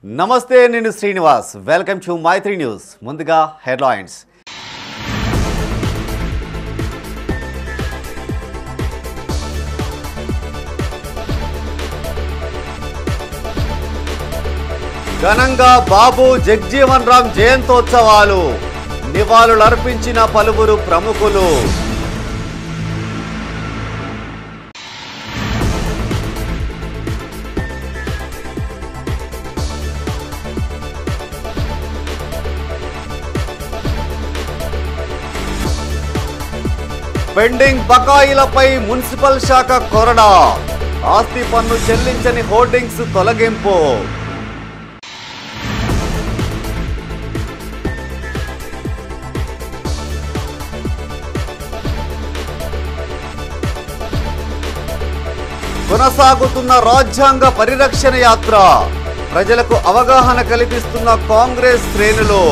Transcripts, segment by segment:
నమస్తే, నేను Srinivas. Welcome to Maitri news. ముందుగా హెడ్లైన్స్. ఘనంగా బాబు జగ్జీవన్ రామ్ జయంతోత్సవాలు, నివాళులర్పించిన పలువురు ప్రముఖులు. పెండింగ్ బకాయిలపై మున్సిపల్ శాఖ కొరడా, ఆస్తి పన్ను చెల్లించని హోర్డింగ్స్ తొలగింపు. కొనసాగుతున్న రాజ్యాంగ పరిరక్షణ యాత్ర, ప్రజలకు అవగాహన కల్పిస్తున్న కాంగ్రెస్ శ్రేణులు.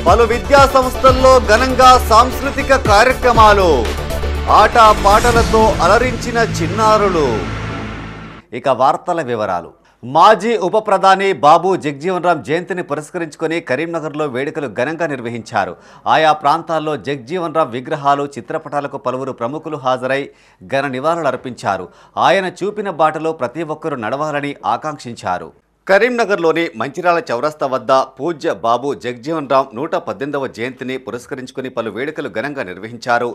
పలు విద్యా సంస్థల్లో ఘనంగా సాంస్కృతిక కార్యక్రమాలు, ఆట పాటలతో అలరించిన చిన్నారులు. ఇక వార్తల వివరాలు. మాజీ ఉప ప్రధాని బాబు జగ్జీవన్ రామ్ జయంతిని పురస్కరించుకొని కరీంనగర్లో వేడుకలు ఘనంగా నిర్వహించారు. ఆయా ప్రాంతాల్లో జగ్జీవన్ రామ్ విగ్రహాలు, చిత్రపటాలకు పలువురు ప్రముఖులు హాజరై ఘన నివాళులర్పించారు. ఆయన చూపిన బాటలో ప్రతి ఒక్కరూ నడవాలని ఆకాంక్షించారు. కరీంనగర్లోని మంచిర్యాల చౌరస్తా వద్ద పూజ్య బాబు జగ్జీవన్ రామ్ 118వ జయంతిని పురస్కరించుకుని పలు వేడుకలు ఘనంగా నిర్వహించారు.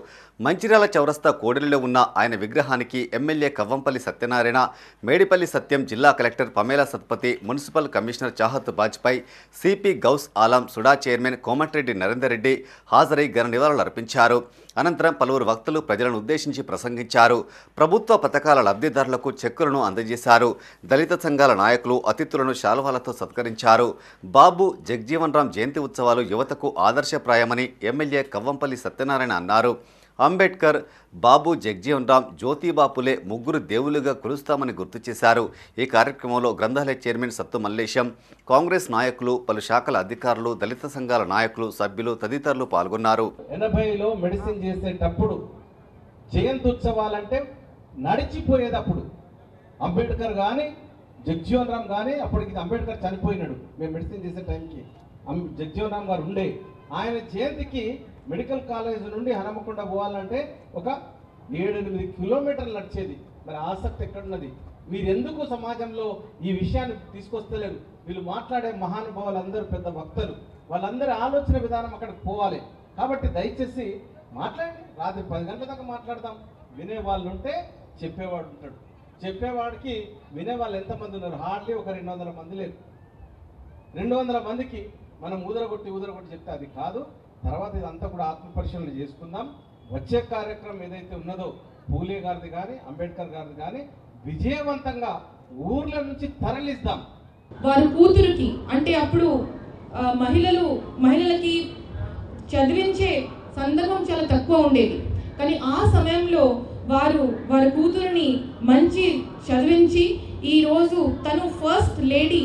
మంచిర్యాల చౌరస్తా కోడలిలో ఉన్న ఆయన విగ్రహానికి ఎమ్మెల్యే కవ్వంపల్లి సత్యనారాయణ, మేడిపల్లి సత్యం, జిల్లా collector Pamela Satpathy, municipal commissioner Chahat Bajpai, CP Gaus Alam, SUDA chairman Komatireddy Narender Reddy హాజరై ఘన నివాళులర్పించారు. అనంతరం పలువురు వక్తలు ప్రజలను ఉద్దేశించి ప్రసంగించారు. ప్రభుత్వ పథకాల లబ్ధిదారులకు చెక్కులను అందజేశారు. దళిత సంఘాల నాయకులు అతిథులను శాలువాలతో సత్కరించారు. బాబు జగ్జీవన్ రామ్ జయంతి ఉత్సవాలు యువతకు ఆదర్శప్రాయమని ఎమ్మెల్యే కవ్వంపల్లి సత్యనారాయణ అన్నారు. అంబేద్కర్, బాబు జగ్జీవన్ రామ్, జ్యోతిబా పులే ముగ్గురు దేవులుగా కొలుస్తామని గుర్తు చేశారు. ఈ కార్యక్రమంలో గ్రంథాలయ చైర్మన్ సత్తు మల్లేశం, కాంగ్రెస్ నాయకులు, పలు శాఖల అధికారులు, దళిత సంఘాల నాయకులు, సభ్యులు తదితరులు పాల్గొన్నారు. 80లో మెడిసిన్ చేసేటప్పుడు జయంతి ఉత్సవాలంటే నడిచిపోయేటప్పుడు అంబేద్కర్ కానీ జగ్జీవన్ రామ్ కానీ, అప్పటికి అంబేద్కర్ చనిపోయినాడు, మేము మెడిసిన్ చేసే టైంకి జగ్జీవన్ రామ్ గారు ఉండే. ఆయన జయంతికి మెడికల్ కాలేజ్ నుండి హనుమకొండ పోవాలంటే ఒక 7-8 కిలోమీటర్లు నడిచేది. మరి ఆసక్తి ఎక్కడున్నది? మీరెందుకు సమాజంలో ఈ విషయాన్ని తీసుకొస్తలేరు? వీళ్ళు మాట్లాడే మహానుభావులందరూ పెద్ద వక్తలు, వాళ్ళందరి ఆలోచన విధానం అక్కడికి పోవాలి. కాబట్టి దయచేసి మాట్లాడండి. రాత్రి 10 గంటల దాకా మాట్లాడదాం. వినేవాళ్ళు ఉంటే చెప్పేవాడు ఉంటాడు. చెప్పేవాడికి వినేవాళ్ళు ఎంతమంది ఉన్నారు? హార్డ్లీ ఒక 200 మంది లేదు. 200 మందికి మనం ఊదరగొట్టి చెప్తే అది కాదు. తర్వాత ఇదంతా కూడా ఆత్మపరిశీలన చేసుకుందాం. వచ్చే కార్యక్రమం ఏదైతే ఉన్నదో పూలే గారిది కానీ అంబేద్కర్ గారిది కానీ విజయవంతంగా ఊర్ల నుంచి తరలిస్తాం. వారి కూతురికి అంటే అప్పుడు మహిళలకి చదివించే సందర్భం చాలా తక్కువ ఉండేది. కానీ ఆ సమయంలో వారి కూతురిని మంచి చదివించి ఈరోజు తను ఫస్ట్ లేడీ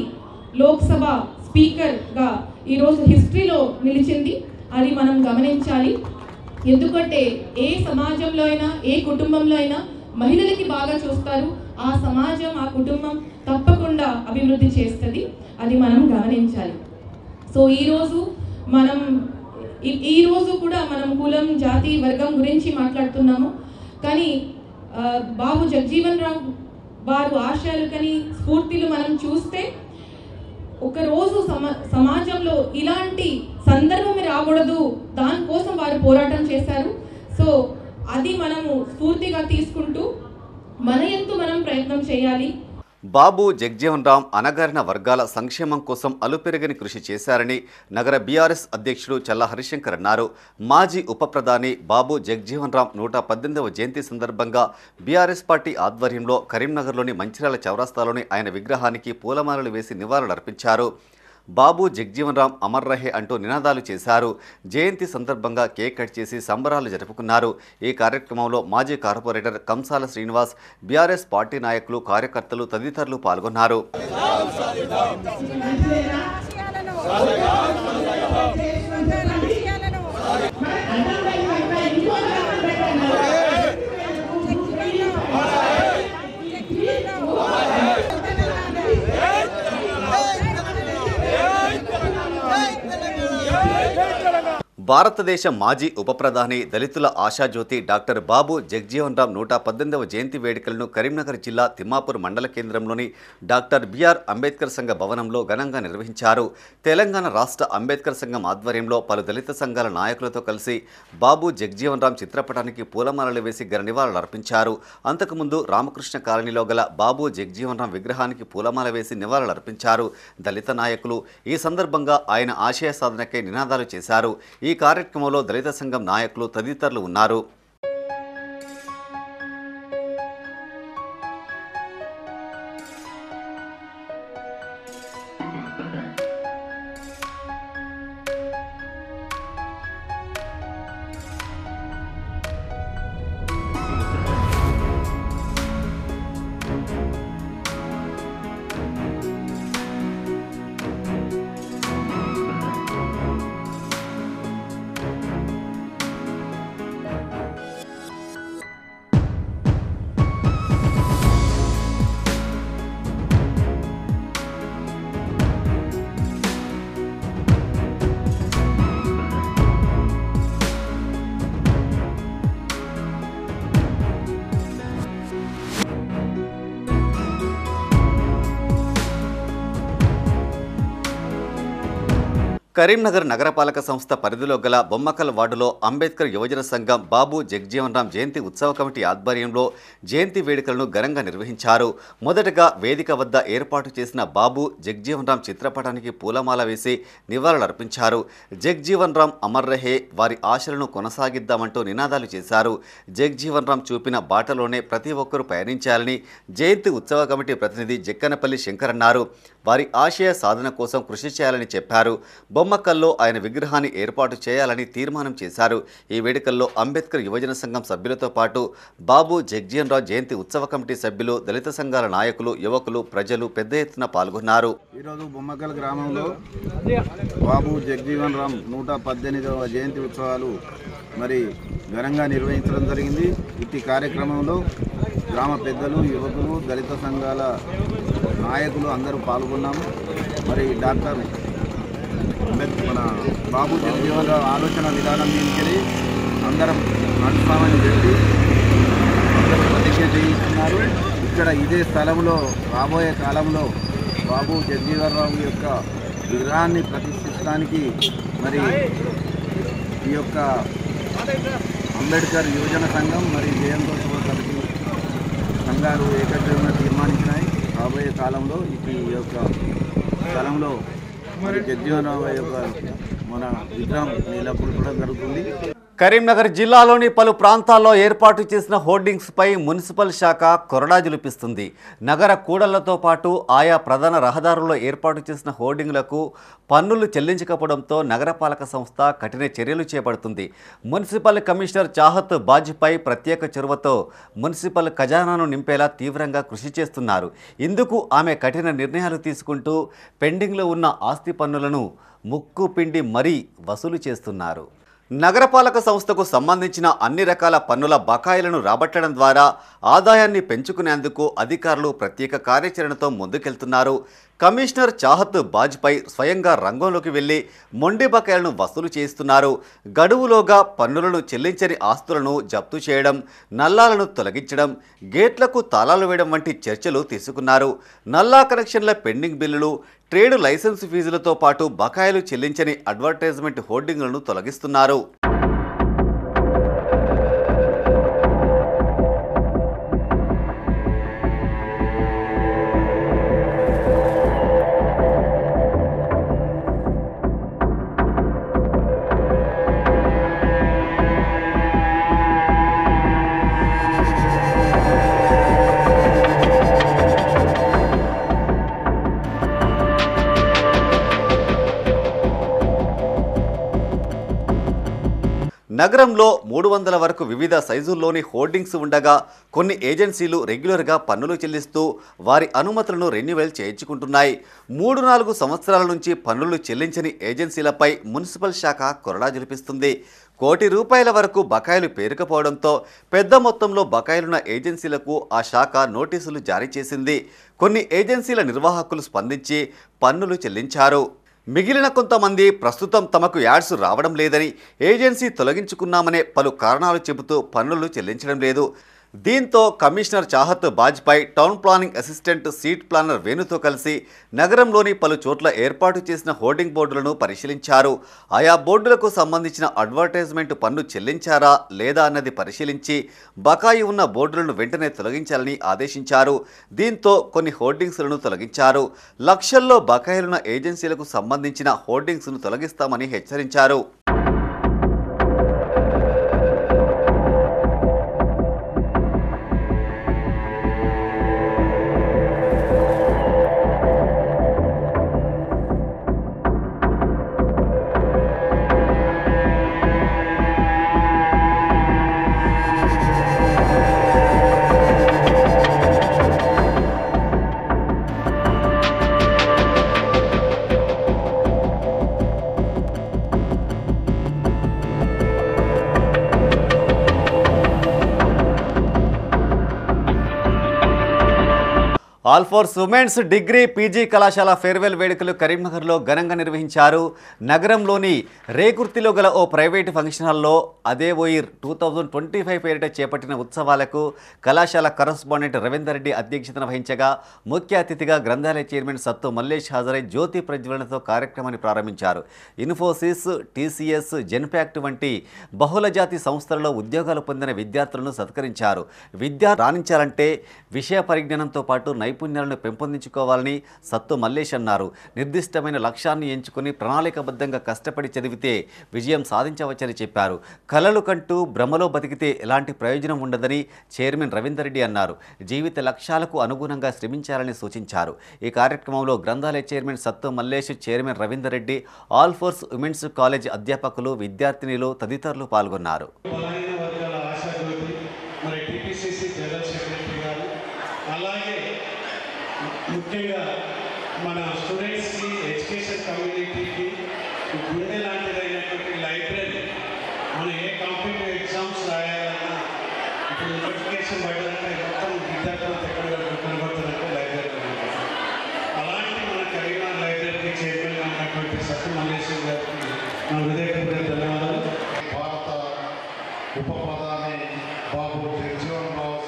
లోక్సభ స్పీకర్గా ఈరోజు హిస్టరీలో నిలిచింది. అది మనం గమనించాలి. ఎందుకంటే ఏ సమాజంలో అయినా, ఏ కుటుంబంలో అయినా మహిళలకి బాగా చూస్తారు. ఆ సమాజం, ఆ కుటుంబం తప్పకుండా అభివృద్ధి చేస్తుంది. అది మనం గమనించాలి. సో ఈరోజు కూడా మనం కులం, జాతి, వర్గం గురించి మాట్లాడుతున్నాము. కానీ బాబు జగ్జీవన్ రామ్ వారు ఆశయాలు కానీ స్ఫూర్తిలు మనం చూస్తే ఒకరోజు సమాజంలో ఇలాంటి సందర్భం రాకూడదు, దానికోసం వారు పోరాటం చేశారు. సో అది మనము స్ఫూర్తిగా తీసుకుంటూ మన ఎంతో మనం ప్రయత్నం చేయాలి. బాబు జగ్జీవన్ రామ్ అణగారిన వర్గాల సంక్షేమం కోసం అలుపెరగని కృషి చేశారని నగర బీఆర్ఎస్ అధ్యక్షుడు చల్లా హరిశంకర్ అన్నారు. మాజీ ఉప ప్రధాని బాబు జగ్జీవన్ రామ్ 118వ జయంతి సందర్భంగా బీఆర్ఎస్ పార్టీ ఆధ్వర్యంలో కరీంనగర్లోని మంచిర్యాల చౌరస్తాలోని ఆయన విగ్రహానికి పూలమాలలు వేసి నివాళులర్పించారు. బాబు జగ్జీవన్ రామ్ అమర్ రహే అంటూ నినాదాలు చేశారు. జయంతి సందర్భంగా కేక్ కట్ చేసి సంబరాలు జరుపుకున్నారు. ఈ కార్యక్రమంలో మాజీ కార్పొరేటర్ కంసాల శ్రీనివాస్, బీఆర్ఎస్ పార్టీ నాయకులు, కార్యకర్తలు తదితరులు పాల్గొన్నారు. భారతదేశ మాజీ ఉప ప్రధాని దళితుల ఆశాజ్యోతి డాక్టర్ బాబు జగ్జీవన్ రామ్ 118వ జయంతి వేడుకలను కరీంనగర్ జిల్లా తిమ్మాపూర్ మండల కేంద్రంలోని డాక్టర్ బిఆర్ అంబేద్కర్ సంఘ భవనంలో ఘనంగా నిర్వహించారు. తెలంగాణ రాష్ట్ర అంబేద్కర్ సంఘం ఆధ్వర్యంలో పలు దళిత సంఘాల నాయకులతో కలిసి బాబు జగ్జీవన్ రామ్ చిత్రపటానికి పూలమాలలు వేసి ఘన నివాళులర్పించారు. అంతకుముందు రామకృష్ణ కాలనీలో గల బాబు జగ్జీవన్ రామ్ విగ్రహానికి పూలమాల వేసి నివాళులర్పించారు. దళిత నాయకులు ఈ సందర్భంగా ఆయన ఆశయ సాధనకై నినాదాలు చేశారు. ఈ కార్యక్రమంలో దళిత సంఘం నాయకులు తదితరులు ఉన్నారు. కరీంనగర్ నగరపాలక సంస్థ పరిధిలో గల బొమ్మకల్ వార్డులో అంబేద్కర్ యువజన సంఘం బాబు జగ్జీవన్ రామ్ జయంతి ఉత్సవ కమిటీ ఆధ్వర్యంలో జయంతి వేడుకలను ఘనంగా నిర్వహించారు. మొదటగా వేదిక వద్ద ఏర్పాటు చేసిన బాబు జగ్జీవన్ రామ్ చిత్రపటానికి పూలమాల వేసి నివాళులర్పించారు. జగ్జీవన్ రామ్ అమర్ రహే, వారి ఆశలను కొనసాగిద్దామంటూ నినాదాలు చేశారు. జగ్జీవన్ రామ్ చూపిన బాటలోనే ప్రతి ఒక్కరూ పయనించాలని జయంతి ఉత్సవ కమిటీ ప్రతినిధి జక్కనపల్లి శంకర్ అన్నారు. వారి ఆశయ సాధన కోసం కృషి చేయాలని చెప్పారు. బొమ్మకల్లో ఆయన విగ్రహాన్ని ఏర్పాటు చేయాలని తీర్మానం చేశారు. ఈ వేడుకల్లో అంబేద్కర్ యువజన సంఘం సభ్యులతో పాటు బాబు జగ్జీవన్ రామ్ జయంతి ఉత్సవ కమిటీ సభ్యులు, దళిత సంఘాల నాయకులు, యువకులు, ప్రజలు పెద్ద ఎత్తున పాల్గొన్నారు. ఈరోజు బొమ్మకల్ గ్రామంలో బాబు జగ్జీవన్ రామ్ 118వ జయంతి ఉత్సవాలు మరి ఘనంగా నిర్వహించడం జరిగింది. ఇట్టి కార్యక్రమంలో గ్రామ పెద్దలు, యువకులు, దళిత సంఘాల నాయకులు అందరూ పాల్గొన్నాము. మరి డాక్టర్ మన బాబు జగ్జీవన్ రామ్ ఆలోచన విధానం తీసుకెళ్ళి అందరం నడుస్తామని చెప్పి అందరూ ప్రతిజ్ఞ చేయిస్తున్నారు. ఇక్కడ ఇదే స్థలంలో రాబోయే కాలంలో బాబు జగ్జీవన్ రామ్ యొక్క విగ్రహాన్ని ప్రతిష్ఠించడానికి మరి ఈ యొక్క అంబేద్కర్ యువజన సంఘం మరి జయంతోత్సవ సమితి సంఘాలు ఏకగ్రీవంగా తీర్మానించినాయి. రాబోయే కాలంలో ఈ యొక్క స్థలంలో మరి జగ్జీవన్ రామ్ యొక్క మన విగ్రహం నెలకొల్పడం జరుగుతుంది. కరీంనగర్ జిల్లాలోని పలు ప్రాంతాల్లో ఏర్పాటు చేసిన హోర్డింగ్స్పై మున్సిపల్ శాఖ కొరడా జులిపిస్తుంది. నగర కూడళ్లతో పాటు ఆయా ప్రధాన రహదారుల్లో ఏర్పాటు చేసిన హోర్డింగ్లకు పన్నులు చెల్లించకపోవడంతో నగరపాలక సంస్థ కఠిన చర్యలు చేపడుతుంది. మున్సిపల్ కమిషనర్ చాహత్ బాజ్పై ప్రత్యేక చొరవతో మున్సిపల్ ఖజానాను నింపేలా తీవ్రంగా కృషి చేస్తున్నారు. ఇందుకు ఆమె కఠిన నిర్ణయాలు తీసుకుంటూ పెండింగ్లో ఉన్న ఆస్తి పన్నులను ముక్కు పిండి మరీ వసూలు చేస్తున్నారు. నగరపాలక సంస్థకు సంబంధించిన అన్ని రకాల పన్నుల బకాయిలను రాబట్టడం ద్వారా ఆదాయాన్ని పెంచుకునేందుకు అధికారులు ప్రత్యేక కార్యాచరణతో ముందుకెళ్తున్నారు. కమిషనర్ చాహత్ బాజ్పై స్వయంగా రంగంలోకి వెళ్లి మొండి బకాయిలను వసూలు చేస్తున్నారు. గడువులోగా పన్నులను చెల్లించని ఆస్తులను జప్తు చేయడం, నల్లాలను తొలగించడం, గేట్లకు తాళాలు వేయడం వంటి చర్చలు తీసుకున్నారు. నల్లా కనెక్షన్ల పెండింగ్ బిల్లులు, ట్రేడ్ లైసెన్స్ ఫీజులతో పాటు బకాయిలు చెల్లించని అడ్వర్టైజ్మెంట్ హోర్డింగ్లను తొలగిస్తున్నారు. నగరంలో 300 వరకు వివిధ సైజుల్లోని హోర్డింగ్స్ ఉండగా కొన్ని ఏజెన్సీలు రెగ్యులర్గా పన్నులు చెల్లిస్తూ వారి అనుమతులను రెన్యువల్ చేయించుకుంటున్నాయి. 3-4 సంవత్సరాల నుంచి పన్నులు చెల్లించని ఏజెన్సీలపై మున్సిపల్ శాఖ కొరడా జలిపిస్తుంది. కోటి రూపాయల వరకు బకాయిలు పేరుకుపోవడంతో పెద్ద మొత్తంలో బకాయిలున్న ఏజెన్సీలకు ఆ శాఖ నోటీసులు జారీ చేసింది. కొన్ని ఏజెన్సీల నిర్వాహకులు స్పందించి పన్నులు చెల్లించారు. మిగిలిన కొంతమంది ప్రస్తుతం తమకు యాడ్స్ రావడం లేదని, ఏజెన్సీ తొలగించుకున్నామనే పలు కారణాలు చెబుతూ పన్నులు చెల్లించడం లేదు. దీంతో commissioner Chahat Bajpai town planning assistant city planner వేణుతో కలిసి నగరంలోని పలు చోట్ల ఏర్పాటు చేసిన హోర్డింగ్ బోర్డులను పరిశీలించారు. ఆయా బోర్డులకు సంబంధించిన అడ్వర్టైజ్మెంట్ పన్ను చెల్లించారా లేదా అన్నది పరిశీలించి బకాయి ఉన్న బోర్డులను వెంటనే తొలగించాలని ఆదేశించారు. దీంతో కొన్ని హోర్డింగ్స్లను తొలగించారు. లక్షల్లో బకాయిలున్న ఏజెన్సీలకు సంబంధించిన హోర్డింగ్స్ను తొలగిస్తామని హెచ్చరించారు. ఆల్ఫోర్స్ ఉమెన్స్ డిగ్రీ పీజీ కళాశాల ఫేర్వెల్ వేడుకలు కరీంనగర్లో ఘనంగా నిర్వహించారు. నగరంలోని రేకుర్తిలో గల ఓ ప్రైవేటు ఫంక్షన్ హాల్లో అదే ఓయిర్ 2025 పేరిట చేపట్టిన ఉత్సవాలకు కళాశాల కరస్పాండెంట్ రవీందర్ రెడ్డి అధ్యక్షతన వహించగా ముఖ్య అతిథిగా గ్రంథాలయ చైర్మన్ సత్తు మల్లేష్ హాజరై జ్యోతి ప్రజ్వలనతో కార్యక్రమాన్ని ప్రారంభించారు. ఇన్ఫోసిస్, టీసీఎస్, జెన్పాక్ట్ వంటి బహుళజాతి సంస్థలలో ఉద్యోగాలు పొందిన విద్యార్థులను సత్కరించారు. విద్య రాణించాలంటే విషయ పరిజ్ఞానంతో పాటు నైపుణ్యాలను పెంపొందించుకోవాలని సత్తు మల్లేష్ అన్నారు. నిర్దిష్టమైన లక్ష్యాన్ని ఎంచుకుని ప్రణాళికబద్ధంగా కష్టపడి చదివితే విజయం సాధించవచ్చని చెప్పారు. కలలు కంటూ భ్రమలో బతికితే ఎలాంటి ప్రయోజనం ఉండదని చైర్మన్ రవీందర్ రెడ్డి అన్నారు. జీవిత లక్ష్యాలకు అనుగుణంగా శ్రమించాలని సూచించారు. ఈ కార్యక్రమంలో గ్రంథాలయ చైర్మన్ సత్తు Mallesh, chairman Ravinder Reddy, Alphores women's college అధ్యాపకులు, విద్యార్థినులు తదితరులు పాల్గొన్నారు. ముఖ్యంగా మన స్టూడెంట్స్కి, ఎడ్యుకేషన్ కమ్యూనిటీకి గుండె లాంటిదైనటువంటి లైబ్రరీ, మనం ఏ కాంపిటేటివ్ ఎగ్జామ్స్ రాయాలన్నా ఇప్పుడు నోటిఫికేషన్ పడాలంటే మొత్తం విద్యార్థులతో ఎక్కడ కనబడుతున్నట్టు లైబ్రరీ. అలాంటి మన కరీంనగర్ లైబ్రరీకి చైర్మన్గా ఉన్నటువంటి సత్తు మల్లేష్ గారికి నా హృదయపూర్వక ధన్యవాదాలు. భారత ఉప ప్రధాని బాబు జగజీవన్ రావు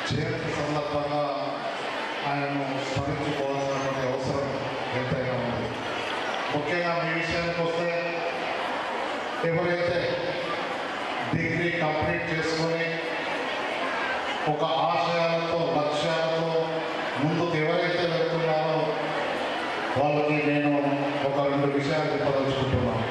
జయంతి సందర్భంగా ఆయనను స్మరించుకోవాల్సినటువంటి అవసరం ఎంతైనా ఉంది. ముఖ్యంగా మీ విషయానికి వస్తే, ఎవరైతే డిగ్రీ కంప్లీట్ చేసుకొని ఒక ఆశయాలతో, లక్ష్యాలతో ముందుకు ఎవరైతే వెళ్తున్నారో వాళ్ళకి నేను ఒక 2 విషయాలు చెప్పదలుచుకుంటున్నాను.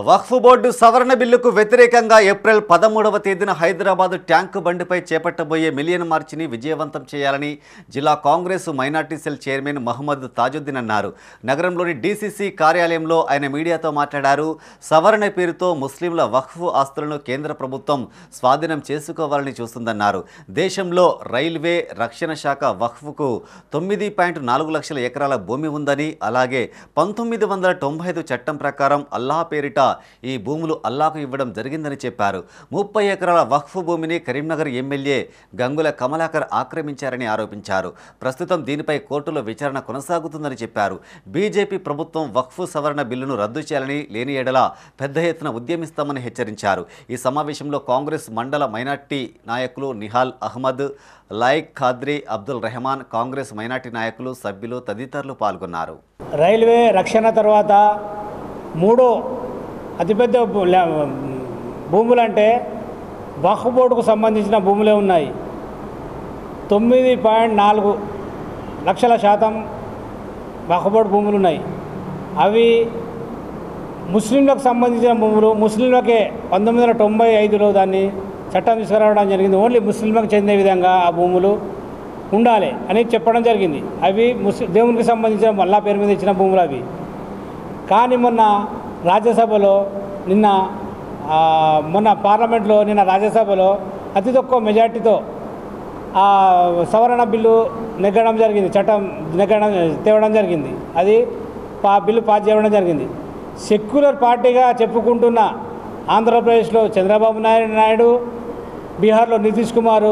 వక్ఫ్ బోర్డు సవరణ బిల్లుకు వ్యతిరేకంగా ఏప్రిల్ 13వ తేదీన హైదరాబాద్ ట్యాంకు బండిపై చేపట్టబోయే మిలియన్ మార్చిని విజయవంతం చేయాలని జిల్లా Congress minority cell chairman Mohammed Tajuddin అన్నారు. నగరంలోని డీసీసీ కార్యాలయంలో ఆయన మీడియాతో మాట్లాడారు. సవరణ పేరుతో ముస్లింల వక్ఫ్ ఆస్తులను కేంద్ర ప్రభుత్వం స్వాధీనం చేసుకోవాలని చూస్తుందన్నారు. దేశంలో రైల్వే, రక్షణ శాఖ వక్ఫ్కు 9.4 లక్షల ఎకరాల భూమి ఉందని, అలాగే 1995 చట్టం ప్రకారం అల్లాహ్ పేరిట ఈ భూములు అల్లాకు ఇవ్వడం జరిగిందని చెప్పారు. 30 ఎకరాల వక్ఫ్ భూమిని కరీంనగర్ ఎమ్మెల్యే గంగుల కమలాకర్ ఆక్రమించారని ఆరోపించారు. ప్రస్తుతం దీనిపై కోర్టులో విచారణ కొనసాగుతుందని చెప్పారు. బీజేపీ ప్రభుత్వం వక్ఫ్ సవరణ బిల్లును రద్దు చేయాలని, లేని ఎడల పెద్ద ఎత్తున ఉద్యమిస్తామని హెచ్చరించారు. ఈ సమావేశంలో కాంగ్రెస్ మండల మైనార్టీ నాయకులు నిహాల్ అహ్మద్, లాయిక్ ఖాద్రీ, అబ్దుల్ రెహమాన్, కాంగ్రెస్ మైనార్టీ నాయకులు, సభ్యులు తదితరులు పాల్గొన్నారు. రైల్వే రక్షణ తర్వాత మూడో అతిపెద్ద భూములు అంటే వక్ఫ్ బోర్డుకు సంబంధించిన భూములే ఉన్నాయి. 9.4 లక్షల శాతం వక్ఫ్ బోర్డు భూములు ఉన్నాయి. అవి ముస్లింలకు సంబంధించిన భూములు. ముస్లింలకే 1995లో దాన్ని చట్టం తీసుకురావడం జరిగింది. ఓన్లీ ముస్లింలకు చెందే విధంగా ఆ భూములు ఉండాలి అని చెప్పడం జరిగింది. అవి దేవునికి సంబంధించిన మల్లా పేరు మీద ఇచ్చిన భూములు అవి. కానీ రాజ్యసభలో మొన్న పార్లమెంట్లో రాజ్యసభలో అతి తక్కువ మెజార్టీతో ఆ సవరణ బిల్లు నెగ్గడం జరిగింది, చట్టం తేవడం జరిగింది. అది బిల్లు పాస్ చేయడం జరిగింది. సెక్యులర్ పార్టీగా చెప్పుకుంటున్న ఆంధ్రప్రదేశ్లో చంద్రబాబు నాయుడు, బీహార్లో నితీష్ కుమార్,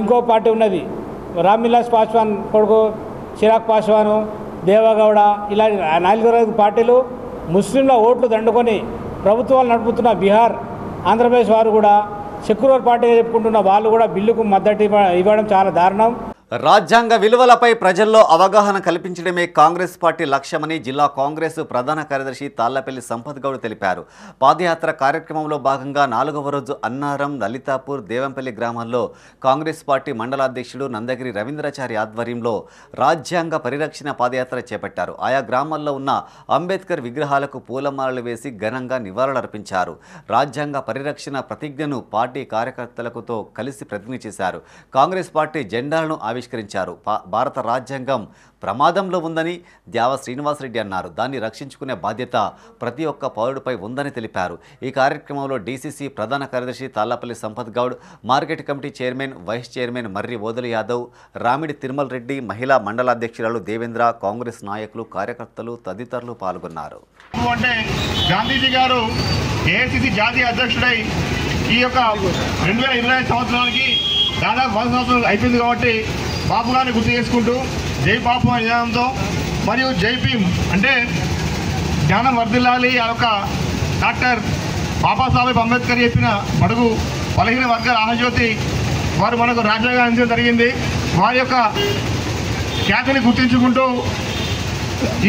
ఇంకో పార్టీ ఉన్నది రామ్ విలాస్ పాస్వాన్ కొడుకు చిరాగ్ పాస్వాన్, దేవగౌడ ఇలా 4 పార్టీలు ముస్లింల ఓట్లు దండుకొని ప్రభుత్వాలు నడుపుతున్న బీహార్, ఆంధ్రప్రదేశ్ వారు కూడా సెక్యులర్ పార్టీగా చెప్పుకుంటున్న వాళ్ళు కూడా బిల్లుకు మద్దతు ఇవ్వడం చాలా దారుణం. రాజ్యాంగ విలువలపై ప్రజల్లో అవగాహన కల్పించడమే కాంగ్రెస్ పార్టీ లక్ష్యమని జిల్లా కాంగ్రెస్ ప్రధాన కార్యదర్శి తాళ్లపల్లి సంపత్ గౌడ్ తెలిపారు. పాదయాత్ర కార్యక్రమంలో భాగంగా 4వ రోజు అన్నారం, లలితాపూర్, దేవంపల్లి గ్రామాల్లో కాంగ్రెస్ పార్టీ మండల అధ్యక్షుడు నందగిరి రవీంద్రాచారి ఆధ్వర్యంలో రాజ్యాంగ పరిరక్షణ పాదయాత్ర చేపట్టారు. ఆయా గ్రామాల్లో ఉన్న అంబేద్కర్ విగ్రహాలకు పూలమాలలు వేసి ఘనంగా నివాళులర్పించారు. రాజ్యాంగ పరిరక్షణ ప్రతిజ్ఞను పార్టీ కార్యకర్తలతో కలిసి ప్రతిజ్ఞ చేశారు. కాంగ్రెస్ పార్టీ జెండాలను ఆవిష్కరించారు. భారత రాజ్యాంగం ప్రమాదంలో ఉందని ద్యావ శ్రీనివాసరెడ్డి అన్నారు. దాన్ని రక్షించుకునే బాధ్యత ప్రతి ఒక్క పౌరుడిపై ఉందని తెలిపారు. ఈ కార్యక్రమంలో డీసీసీ ప్రధాన కార్యదర్శి Tallapalli Sampath Goud, market committee chairman, vice chairman Marri Odela Yadav, Ramidi Thirumal Reddy, మహిళా మండల అధ్యక్షురాలు దేవేంద్ర, కాంగ్రెస్ నాయకులు, కార్యకర్తలు తదితరులు పాల్గొన్నారు. గాంధీజీ గారు ఏఐసిసి జాతీయ అధ్యక్షుడై ఈ యొక్క 2025 సంవత్సరానికి దాదాపు 100 సంవత్సరాలు అయిపోయింది కాబట్టి బాపు గారిని గుర్తు చేసుకుంటూ జై బాపు అనే నినాదంతో మరియు జై భీమ్ అంటే జ్ఞానం వర్ధిల్లాలి ఆ యొక్క డాక్టర్ బాబాసాహెబ్ అంబేద్కర్ చెప్పిన బడుగు బలహీన వర్గాల ఆహజ్యోతి వారు మనకు రాజ్యాంగం అందించడం జరిగింది. వారి యొక్క ఖ్యాతిని గుర్తించుకుంటూ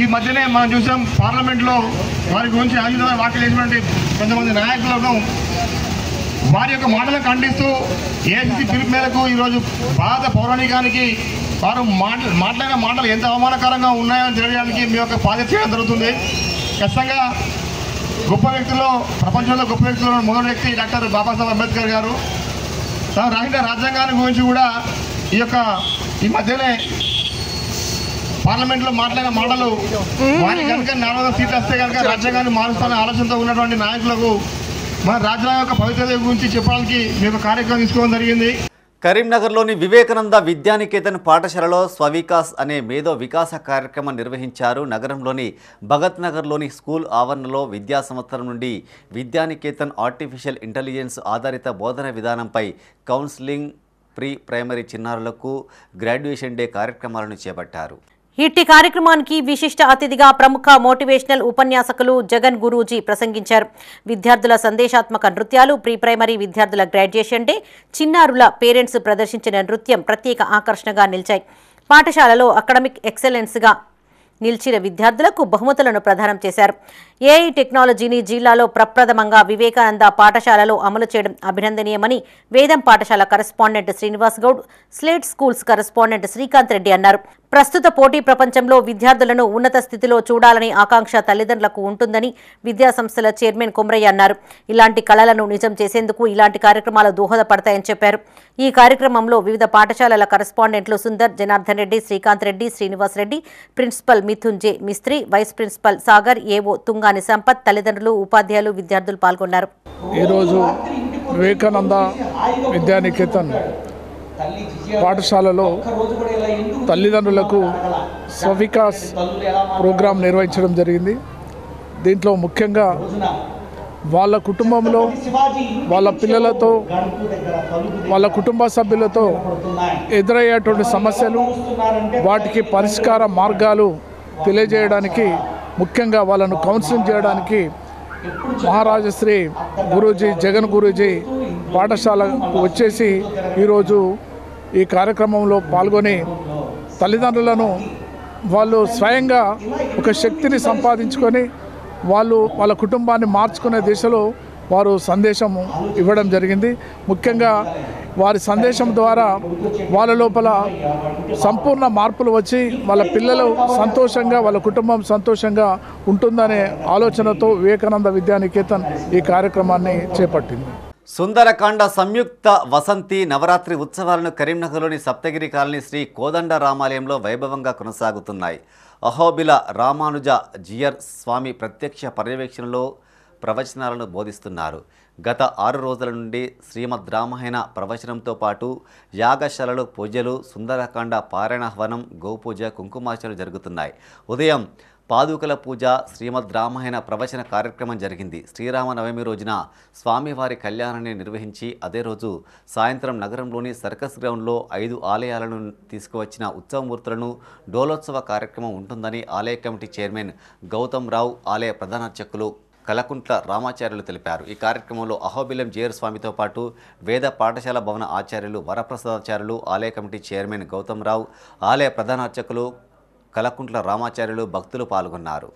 ఈ మధ్యనే మనం చూసాం పార్లమెంట్లో వారి గురించి ఆయుధమైన వ్యాఖ్యలు చేసినటువంటి కొంతమంది నాయకులను వారి యొక్క మాటలను ఖండిస్తూ ఏఐసిసి పిలుపు మేరకు ఈరోజు భారత పౌరాణికానికి వారు మాట్లాడిన మాటలు ఎంత అవమానకరంగా ఉన్నాయని తెలియడానికి మీ యొక్క బాధ్యత చేయడం జరుగుతుంది. ఖచ్చితంగా గొప్ప వ్యక్తుల్లో, ప్రపంచంలో గొప్ప వ్యక్తుల్లో మొదటి వ్యక్తి డాక్టర్ బాబాసాహెబ్ అంబేద్కర్ గారు. తాను రాసిన రాజ్యాంగాన్ని గురించి కూడా ఈ మధ్యనే పార్లమెంట్లో మాట్లాడిన మాటలు వారికి కనుక 400 సీట్లు వస్తే కనుక రాజ్యాంగాన్ని మారుస్తానే ఆలోచనతో ఉన్నటువంటి నాయకులకు మన రాజ్యాంగం యొక్క పవిత్రత గురించి చెప్పడానికి మీ యొక్క కార్యక్రమం తీసుకోవడం జరిగింది. కరీంనగర్లోని వివేకానంద విద్యానికేతన్ పాఠశాలలో స్వవికాస్ అనే మేధో వికాస కార్యక్రమం నిర్వహించారు. నగరంలోని భగత్ నగర్లోని స్కూల్ ఆవరణలో విద్యా సంవత్సరం నుండి విద్యానికేతన్ ఆర్టిఫిషియల్ ఇంటెలిజెన్స్ ఆధారిత బోధన విధానంపై కౌన్సిలింగ్, ప్రీ ప్రైమరీ చిన్నారులకు గ్రాడ్యుయేషన్ డే కార్యక్రమాలను చేపట్టారు. ఇట్టి కార్యక్రమానికి విశిష్ట అతిథిగా ప్రముఖ మోటివేషనల్ ఉపన్యాసకులు జగన్ గురూజీ ప్రసంగించారు. విద్యార్థుల సందేశాత్మక నృత్యాలు, ప్రీ ప్రైమరీ విద్యార్థుల గ్రాడ్యుయేషన్ డే, చిన్నారుల పేరెంట్స్ ప్రదర్శించిన నృత్యం ప్రత్యేక ఆకర్షణగా నిలిచాయి. పాఠశాలలో అకాడమిక్ ఎక్సలెన్స్గా నిలిచిన విద్యార్థులకు బహుమతులను ప్రదానం చేశారు. ఏఐ టెక్నాలజీని జిల్లాలో ప్రప్రథమంగా వివేకానంద పాఠశాలలో అమలు చేయడం అభినందనీయమని వేదం పాఠశాల correspondent Srinivas Goud, slate schools correspondent Srikanth Reddy అన్నారు. ప్రస్తుత పోటీ ప్రపంచంలో విద్యార్థులను ఉన్నత స్థితిలో చూడాలని ఆకాంక్ష తల్లిదండ్రులకు ఉంటుందని విద్యాసంస్థల చైర్మన్ కొమరయ్య అన్నారు. ఇలాంటి కళలను నిజం చేసేందుకు ఇలాంటి కార్యక్రమాలు దోహదపడతాయని చెప్పారు. ఈ కార్యక్రమంలో వివిధ పాఠశాలల కరెస్పాండెంట్లు సుందర్, జనార్దన్ రెడ్డి, శ్రీకాంత్ రెడ్డి, శ్రీనివాస్ రెడ్డి, ప్రిన్సిపల్ మిథున్ జే మిస్త్రి, వైస్ ప్రిన్సిపల్ సాగర్, ఏవో తుంగాని సంపత్, తల్లిదండ్రులు, ఉపాధ్యాయులు, విద్యార్థులు పాల్గొన్నారు. ఈరోజు వివేకానంద విద్యానికేతన్ పాఠశాలలో తల్లిదండ్రులకు స్వవికాస్ ప్రోగ్రాం నిర్వహించడం జరిగింది. దీంట్లో ముఖ్యంగా వాళ్ళ కుటుంబంలో, వాళ్ళ పిల్లలతో, వాళ్ళ కుటుంబ సభ్యులతో ఎదురయ్యేటువంటి సమస్యలు, వాటికి పరిష్కార మార్గాలు తెలియజేయడానికి, ముఖ్యంగా వాళ్ళను కౌన్సిలింగ్ చేయడానికి మహారాజశ్రీ గురూజీ జగన్ గురూజీ పాఠశాలకు వచ్చేసి ఈరోజు ఈ కార్యక్రమంలో పాల్గొని తల్లిదండ్రులను వాళ్ళు స్వయంగా ఒక శక్తిని సంపాదించుకొని వాళ్ళ కుటుంబాన్ని మార్చుకునే దిశలో వారు సందేశం ఇవ్వడం జరిగింది. ముఖ్యంగా వారి సందేశం ద్వారా వాళ్ళ లోపల సంపూర్ణ మార్పులు వచ్చి వాళ్ళ పిల్లలు సంతోషంగా, వాళ్ళ కుటుంబం సంతోషంగా ఉంటుందనే ఆలోచనతో వివేకానంద విద్యానికేతన్ ఈ కార్యక్రమాన్ని చేపట్టింది. సుందరకాండ సంయుక్త వసంతి నవరాత్రి ఉత్సవాలను కరీంనగర్లోని సప్తగిరి కాలనీ శ్రీ కోదండ రామాలయంలో వైభవంగా కొనసాగుతున్నాయి. అహోబిల రామానుజ జియర్ స్వామి ప్రత్యక్ష పర్యవేక్షణలో ప్రవచనాలను బోధిస్తున్నారు. గత 6 రోజుల నుండి శ్రీమద్ రామాయణ ప్రవచనంతో పాటు యాగశాలలు, పూజలు, సుందరకాండ పారాయణహవనం, గోపూజ, కుంకుమార్చనలు జరుగుతున్నాయి. ఉదయం పాదుకల పూజ, శ్రీమద్ రామాయణ ప్రవచన కార్యక్రమం జరిగింది. శ్రీరామనవమి రోజున స్వామివారి కళ్యాణాన్ని నిర్వహించి అదే రోజు సాయంత్రం నగరంలోని సర్కస్ గ్రౌండ్లో 5 ఆలయాలను తీసుకువచ్చిన ఉత్సవమూర్తులను డోలోత్సవ కార్యక్రమం ఉంటుందని ఆలయ కమిటీ చైర్మన్ గౌతమ్ రావు, ఆలయ ప్రధాన అర్చకులు కలకుంట్ల రామాచార్యులు తెలిపారు. ఈ కార్యక్రమంలో అహోబిలం జేర్ స్వామితో పాటు వేద పాఠశాల భవన ఆచార్యులు వరప్రసాదాచార్యులు, ఆలయ కమిటీ చైర్మన్ గౌతమ్ రావు, ఆలయ ప్రధాన అర్చకులు కలకుంట్ల రామాచార్యులు, భక్తులు పాల్గొన్నారు.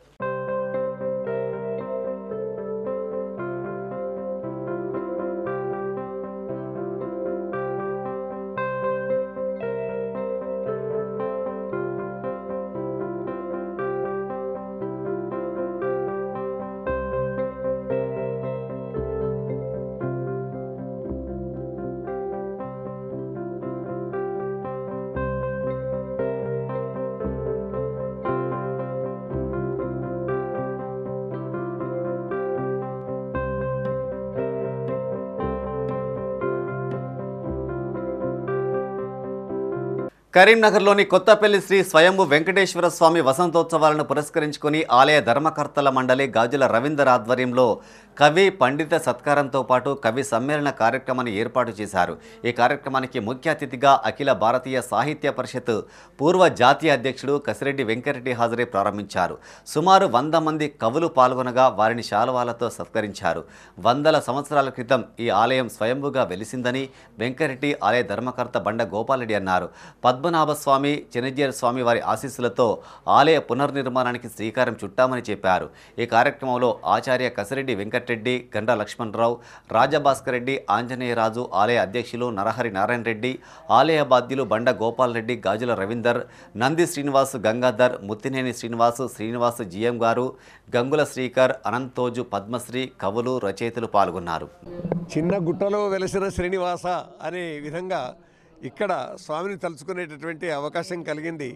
కరీంనగర్లోని కొత్తపల్లి శ్రీ స్వయంభు వెంకటేశ్వర స్వామి వసంతోత్సవాలను పురస్కరించుకుని ఆలయ ధర్మకర్తల మండలి గాజుల రవీందర్ ఆధ్వర్యంలో కవి పండిత సత్కారంతో పాటు కవి సమ్మేళన కార్యక్రమాన్ని ఏర్పాటు చేశారు. ఈ కార్యక్రమానికి ముఖ్య అతిథిగా అఖిల భారతీయ సాహిత్య పరిషత్ పూర్వ జాతీయ అధ్యక్షుడు కసిరెడ్డి వెంకరెడ్డి హాజరై ప్రారంభించారు. సుమారు 100 మంది కవులు పాల్గొనగా వారిని శాలువాలతో సత్కరించారు. 100 సంవత్సరాల క్రితం ఈ ఆలయం స్వయంభుగా వెలిసిందని వెంకరెడ్డి ఆలయ ధర్మకర్త బండ గోపాలరెడ్డి అన్నారు. పద్మనాభస్వామి, చెన్నజీర స్వామి వారి ఆశీస్సులతో ఆలయ పునర్నిర్మాణానికి శ్రీకారం చుట్టామని చెప్పారు. ఈ కార్యక్రమంలో ఆచార్య కసిరెడ్డి వెంకటరెడ్డి, గండ్ర లక్ష్మణరావు, రాజభాస్కర్ రెడ్డి, ఆంజనేయరాజు, ఆలయ అధ్యక్షులు నరహరి నారాయణ రెడ్డి, ఆలయ బాధ్యులు బండ గోపాలరెడ్డి, గాజుల రవీందర్, నంది శ్రీనివాస్, గంగాధర్, ముత్తినేని శ్రీనివాస్ జిఎం గారు, గంగుల శ్రీకర్, అనంతోజు, పద్మశ్రీ, కవులు, రచయితలు పాల్గొన్నారు. చిన్న గుట్టలో వెలసిన శ్రీనివాస అనే విధంగా ఇక్కడ స్వామిని తలుచుకునేటటువంటి అవకాశం కలిగింది.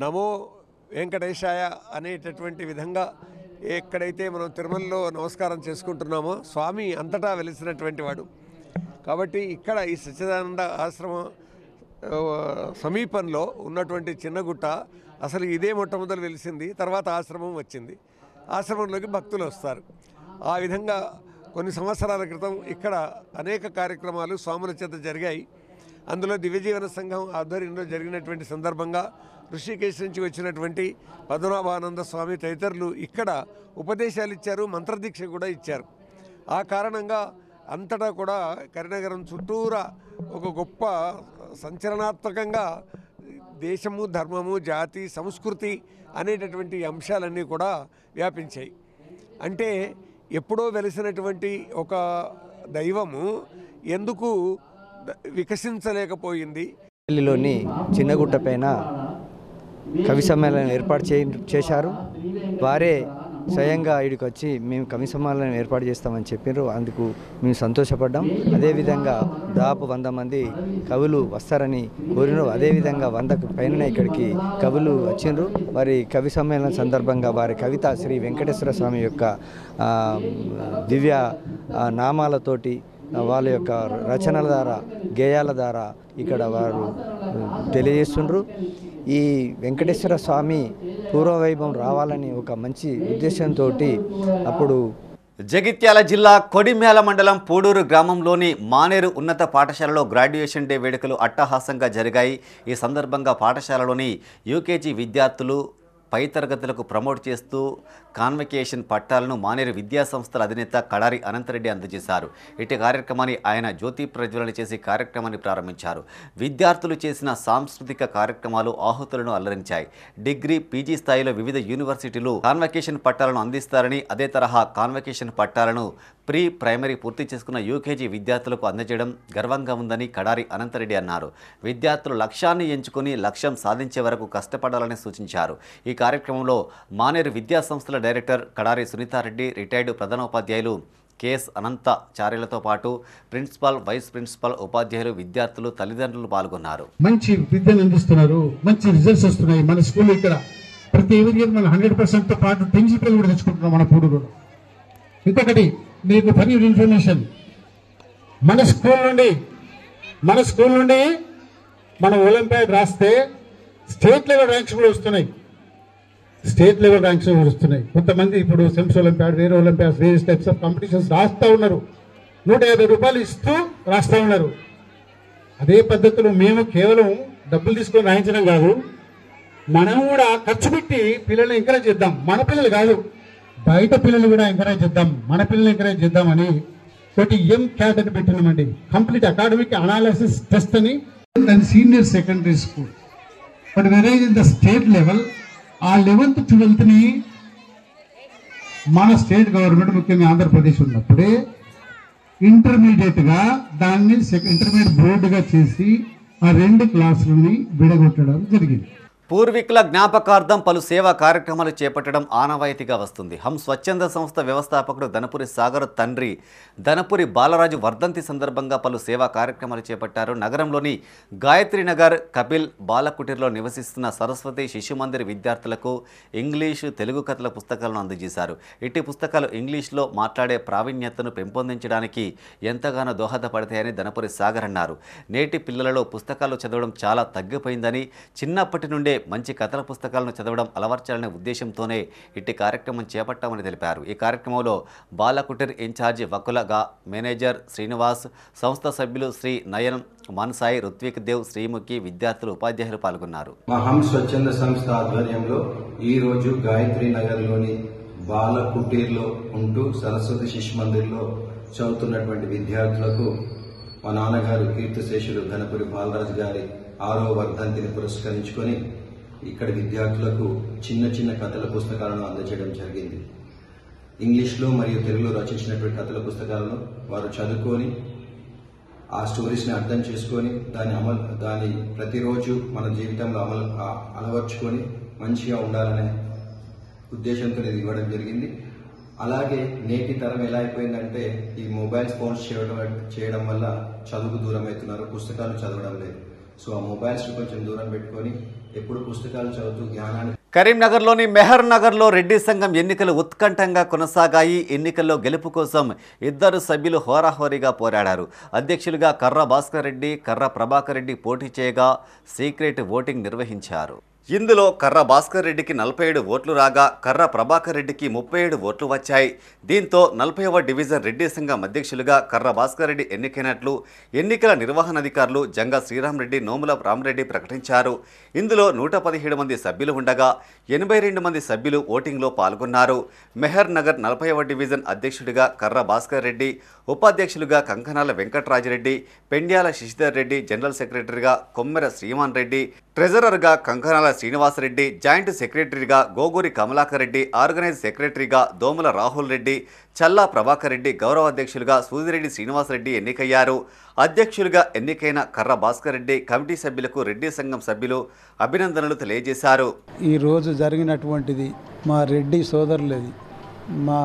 నమో వెంకటేశాయ అనేటటువంటి విధంగా ఎక్కడైతే మనం తిరుమలలో నమస్కారం చేసుకుంటున్నామో స్వామి అంతటా వెలిసినటువంటి వాడు కాబట్టి ఇక్కడ ఈ సచ్చిదానంద ఆశ్రమం సమీపంలో ఉన్నటువంటి చిన్నగుట్ట అసలు ఇదే మొట్టమొదలు వెలిసింది. తర్వాత ఆశ్రమం వచ్చింది. ఆశ్రమంలోకి భక్తులు వస్తారు. ఆ విధంగా కొన్ని సంవత్సరాల క్రితం ఇక్కడ అనేక కార్యక్రమాలు స్వాముల చేత జరిగాయి. అందులో దివ్యజీవన సంఘం ఆధ్వర్యంలో జరిగినటువంటి సందర్భంగా ఋషికేశ్ నుంచి వచ్చినటువంటి పద్మనాభానంద స్వామి తదితరులు ఇక్కడ ఉపదేశాలు ఇచ్చారు, మంత్రదీక్ష కూడా ఇచ్చారు. ఆ కారణంగా అంతటా కూడా కరీంనగరం చుట్టూరా ఒక గొప్ప సంచలనాత్మకంగా దేశము, ధర్మము, జాతి, సంస్కృతి అనేటటువంటి అంశాలన్నీ కూడా వ్యాపించాయి. అంటే ఎప్పుడో వెలిసినటువంటి ఒక దైవము ఎందుకు వికసించలేకపోయింది? ఢిల్లీలోని చిన్నగుట్ట పైన కవి సమ్మేళనం ఏర్పాటు చేశారు. వారే స్వయంగా ఇక్కడికి వచ్చి మేము కవి సమ్మేళనం ఏర్పాటు చేస్తామని చెప్పారు. అందుకు మేము సంతోషపడ్డాం. అదేవిధంగా దాదాపు 100 మంది కవులు వస్తారని కోరినారు. అదేవిధంగా 100కు పైన ఇక్కడికి కవులు వచ్చిండ్రు. వారి కవి సమ్మేళనం సందర్భంగా వారి కవిత శ్రీ వెంకటేశ్వర స్వామి యొక్క దివ్య నామాలతోటి వాళ్ళ యొక్క రచనల ద్వారా, గేయాల ద్వారా ఇక్కడ వారు తెలియజేస్తుండ్రు. ఈ వెంకటేశ్వర స్వామి పూర్వవైభవం రావాలని ఒక మంచి ఉద్దేశంతో అప్పుడు జగిత్యాల జిల్లా కొడిమ్యాల మండలం పూడూరు గ్రామంలోని మానేరు ఉన్నత పాఠశాలలో గ్రాడ్యుయేషన్ డే వేడుకలు అట్టహాసంగా జరిగాయి. ఈ సందర్భంగా పాఠశాలలోని యూకేజీ విద్యార్థులు పై తరగతులకు ప్రమోట్ చేస్తూ కాన్వకేషన్ పట్టాలను మానేరు విద్యాసంస్థల అధినేత కడారి అనంతరెడ్డి అందజేశారు. ఇటు కార్యక్రమాన్ని ఆయన జ్యోతి ప్రజ్వలన చేసి కార్యక్రమాన్ని ప్రారంభించారు. విద్యార్థులు చేసిన సాంస్కృతిక కార్యక్రమాలు ఆహుతులను అలరించాయి. డిగ్రీ, పీజీ స్థాయిలో వివిధ యూనివర్సిటీలు కాన్వకేషన్ పట్టాలను అందిస్తారని, అదే తరహా కాన్వకేషన్ పట్టాలను ప్రీ ప్రైమరీ పూర్తి చేసుకున్న యూకేజీ విద్యార్థులకు అందజేయడం గర్వంగా ఉందని కడారి అనంతరెడ్డి అన్నారు. విద్యార్థులు లక్ష్యాన్ని ఎంచుకుని లక్ష్యం సాధించే వరకు కష్టపడాలని సూచించారు. ఈ కార్యక్రమంలో మానేరు విద్యాసంస్థల డైరెక్టర్ కడారి సునీతారెడ్డి, రిటైర్డ్ ప్రధానోపాధ్యాయులు కేఎస్ అనంతాచార్యులతో పాటు ప్రిన్సిపాల్, వైస్ ప్రిన్సిపాల్, ఉపాధ్యాయులు, విద్యార్థులు, తల్లిదండ్రులు పాల్గొన్నారు. మంచి విద్యను అందిస్తున్నారు, మంచి రిజల్ట్స్ వస్తున్నాయి. మన స్కూల్ ఇక్కడ ప్రతి ఇయర్ మనం 100%తో పాటు 10 జీపీలు కూడా తెచ్చుకుంటున్నాం మన పూడూరులో. ఇంకొకటి మీకు ఫర్ యువర్ ఇన్ఫర్మేషన్, మన స్కూల్ నుండి మనం ఒలింపియాడ్ రాస్తే స్టేట్ లెవెల్ ర్యాంక్స్ కూడా వస్తున్నాయి. కొంతమంది ఇప్పుడు సెమ్స్ ఒలింపియాడ్, వేరే Olympiads, various types of competitions రాస్తూ ఉన్నారు. 150 రూపాయలు ఇస్తూ రాస్తూ ఉన్నారు. అదే పద్ధతిలో మేము కేవలం డబ్బులు తీసుకొని రాయించడం కాదు, మనం కూడా ఖర్చు పెట్టి పిల్లల్ని ఎంకరేజ్ చేద్దాం. మన పిల్లలు కాదు, బయట పిల్లలు కూడా ఎంకరేజ్ చేద్దాం, మన పిల్లల్ని ఎంకరేజ్ చేద్దామని ఒకటి MCAT అని పెట్టినామండి, కంప్లీట్ అకాడమిక్ అనాలిసిస్ టెస్ట్ అని. Senior secondary school, but very in the state level ఆ 11th 12th మన స్టేట్ గవర్నమెంట్ ముఖ్యంగా ఆంధ్రప్రదేశ్ ఉన్నప్పుడే ఇంటర్మీడియట్గా దాన్ని ఇంటర్మీడియట్ బోర్డుగా చేసి ఆ 2 క్లాసులని విడగొట్టడం జరిగింది. పూర్వీకుల జ్ఞాపకార్థం పలు సేవా కార్యక్రమాలు చేపట్టడం ఆనవాయితీగా వస్తుంది. హమ్ స్వచ్ఛంద సంస్థ వ్యవస్థాపకుడు ధనపురి సాగర్ తండ్రి ధనపురి బాలరాజు వర్ధంతి సందర్భంగా పలు సేవా కార్యక్రమాలు చేపట్టారు. నగరంలోని గాయత్రి నగర్ కపిల్ బాలకుటీర్లో నివసిస్తున్న సరస్వతి శిశు మందిర్ విద్యార్థులకు ఇంగ్లీషు, తెలుగు కథల పుస్తకాలను అందజేశారు. ఇట్టి పుస్తకాలు ఇంగ్లీష్లో మాట్లాడే ప్రావీణ్యతను పెంపొందించడానికి ఎంతగానో దోహదపడతాయని ధనపురి సాగర్ అన్నారు. నేటి పిల్లలలో పుస్తకాలు చదవడం చాలా తగ్గిపోయిందని, చిన్నప్పటి నుండే మంచి కథల పుస్తకాలను చదవడం అలవర్చాలనే ఉద్దేశంతోనే ఇట్టి కార్యక్రమం చేపట్టామని తెలిపారు. ఈ కార్యక్రమంలో బాలకుటీర్ ఇన్ఛార్జి వకులగా మేనేజర్ శ్రీనివాస్, సంస్థ సభ్యులు శ్రీ నయన్, మన్సాయి, రుత్విక్ దేవ్, శ్రీముఖి, విద్యార్థులు, ఉపాధ్యాయులు పాల్గొన్నారు. మా హమ్ స్వచ్ఛంద సంస్థ ఆధ్వర్యంలో ఈ రోజు గాయత్రి నగర్లోని బాలకుటీర్లో ఉంటూ సరస్వతి శిశు మందిర్లో చదువుతున్నటువంటి విద్యార్థులకు మా నాన్నగారు కీర్తిశేషులు ధనపురి బాలరాజు గారి 6వ వర్ధంతిని పురస్కరించుకొని ఇక్కడ విద్యార్థులకు చిన్న చిన్న కథల పుస్తకాలను అందజేయడం జరిగింది. ఇంగ్లీష్లో మరియు తెలుగులో రచించినటువంటి కథల పుస్తకాలను వారు చదువుకొని ఆ స్టోరీస్ని అర్థం చేసుకొని దాన్ని ప్రతిరోజు మన జీవితంలో అలవర్చుకొని మంచిగా ఉండాలనే ఉద్దేశంతో ఇది ఇవ్వడం జరిగింది. అలాగే నేటి తరం ఎలా అయిపోయిందంటే ఈ ఫోన్స్ చేయడం వల్ల చదువుకు దూరం అవుతున్నారు, పుస్తకాలు చదవడం లేదు. సో ఆ మొబైల్స్ కొంచెం దూరం పెట్టుకొని ఎప్పుడు పుస్తకాలు చదువుతూ జ్ఞానాన్ని. కరీంనగర్లోని మెహర్ నగర్లో రెడ్డి సంఘం ఎన్నికలు ఉత్కంఠంగా కొనసాగాయి. ఎన్నికల్లో గెలుపు కోసం 2 సభ్యులు హోరాహోరీగా పోరాడారు. అధ్యక్షులుగా కర్ర భాస్కర్ రెడ్డి, కర్ర ప్రభాకర్ రెడ్డి పోటీ చేయగా సీక్రెట్ ఓటింగ్ నిర్వహించారు. ఇందులో కర్ర భాస్కర్ రెడ్డికి 47 ఓట్లు రాగా కర్ర ప్రభాకర్ రెడ్డికి 37 ఓట్లు వచ్చాయి. దీంతో 40వ డివిజన్ రెడ్డి సంఘం అధ్యక్షులుగా కర్ర భాస్కర్ రెడ్డి ఎన్నికైనట్లు ఎన్నికల నిర్వహణాధికారులు జంగా శ్రీరామ్ రెడ్డి, నోముల రామరెడ్డి ప్రకటించారు. ఇందులో 117 మంది సభ్యులు ఉండగా 82 మంది సభ్యులు ఓటింగ్లో పాల్గొన్నారు. మెహర్ నగర్ 40వ డివిజన్ అధ్యక్షుడిగా కర్ర భాస్కర్ రెడ్డి, ఉపాధ్యక్షులుగా కంకనాల వెంకట్రాజిరెడ్డి, పెండ్యాల శశిధర్ రెడ్డి, జనరల్ సెక్రటరీగా కొమ్మెర శ్రీమాన్ రెడ్డి, ట్రెజరర్గా కంకనాల శ్రీనివాసరెడ్డి, జాయింట్ సెక్రటరీగా గోగూరి కమలాకర్ రెడ్డి, ఆర్గనైజ్ సెక్రటరీగా దోముల రాహుల్ రెడ్డి, చల్లా ప్రభాకర్ రెడ్డి, గౌరవ అధ్యక్షులుగా సూదిరెడ్డి శ్రీనివాసరెడ్డి ఎన్నికయ్యారు. అధ్యక్షులుగా ఎన్నికైన కర్ర భాస్కర్ రెడ్డి కమిటీ సభ్యులకు రెడ్డి సంఘం సభ్యులు అభినందనలు తెలియజేశారు. ఈరోజు జరిగినటువంటిది మా రెడ్డి సోదరులది, మా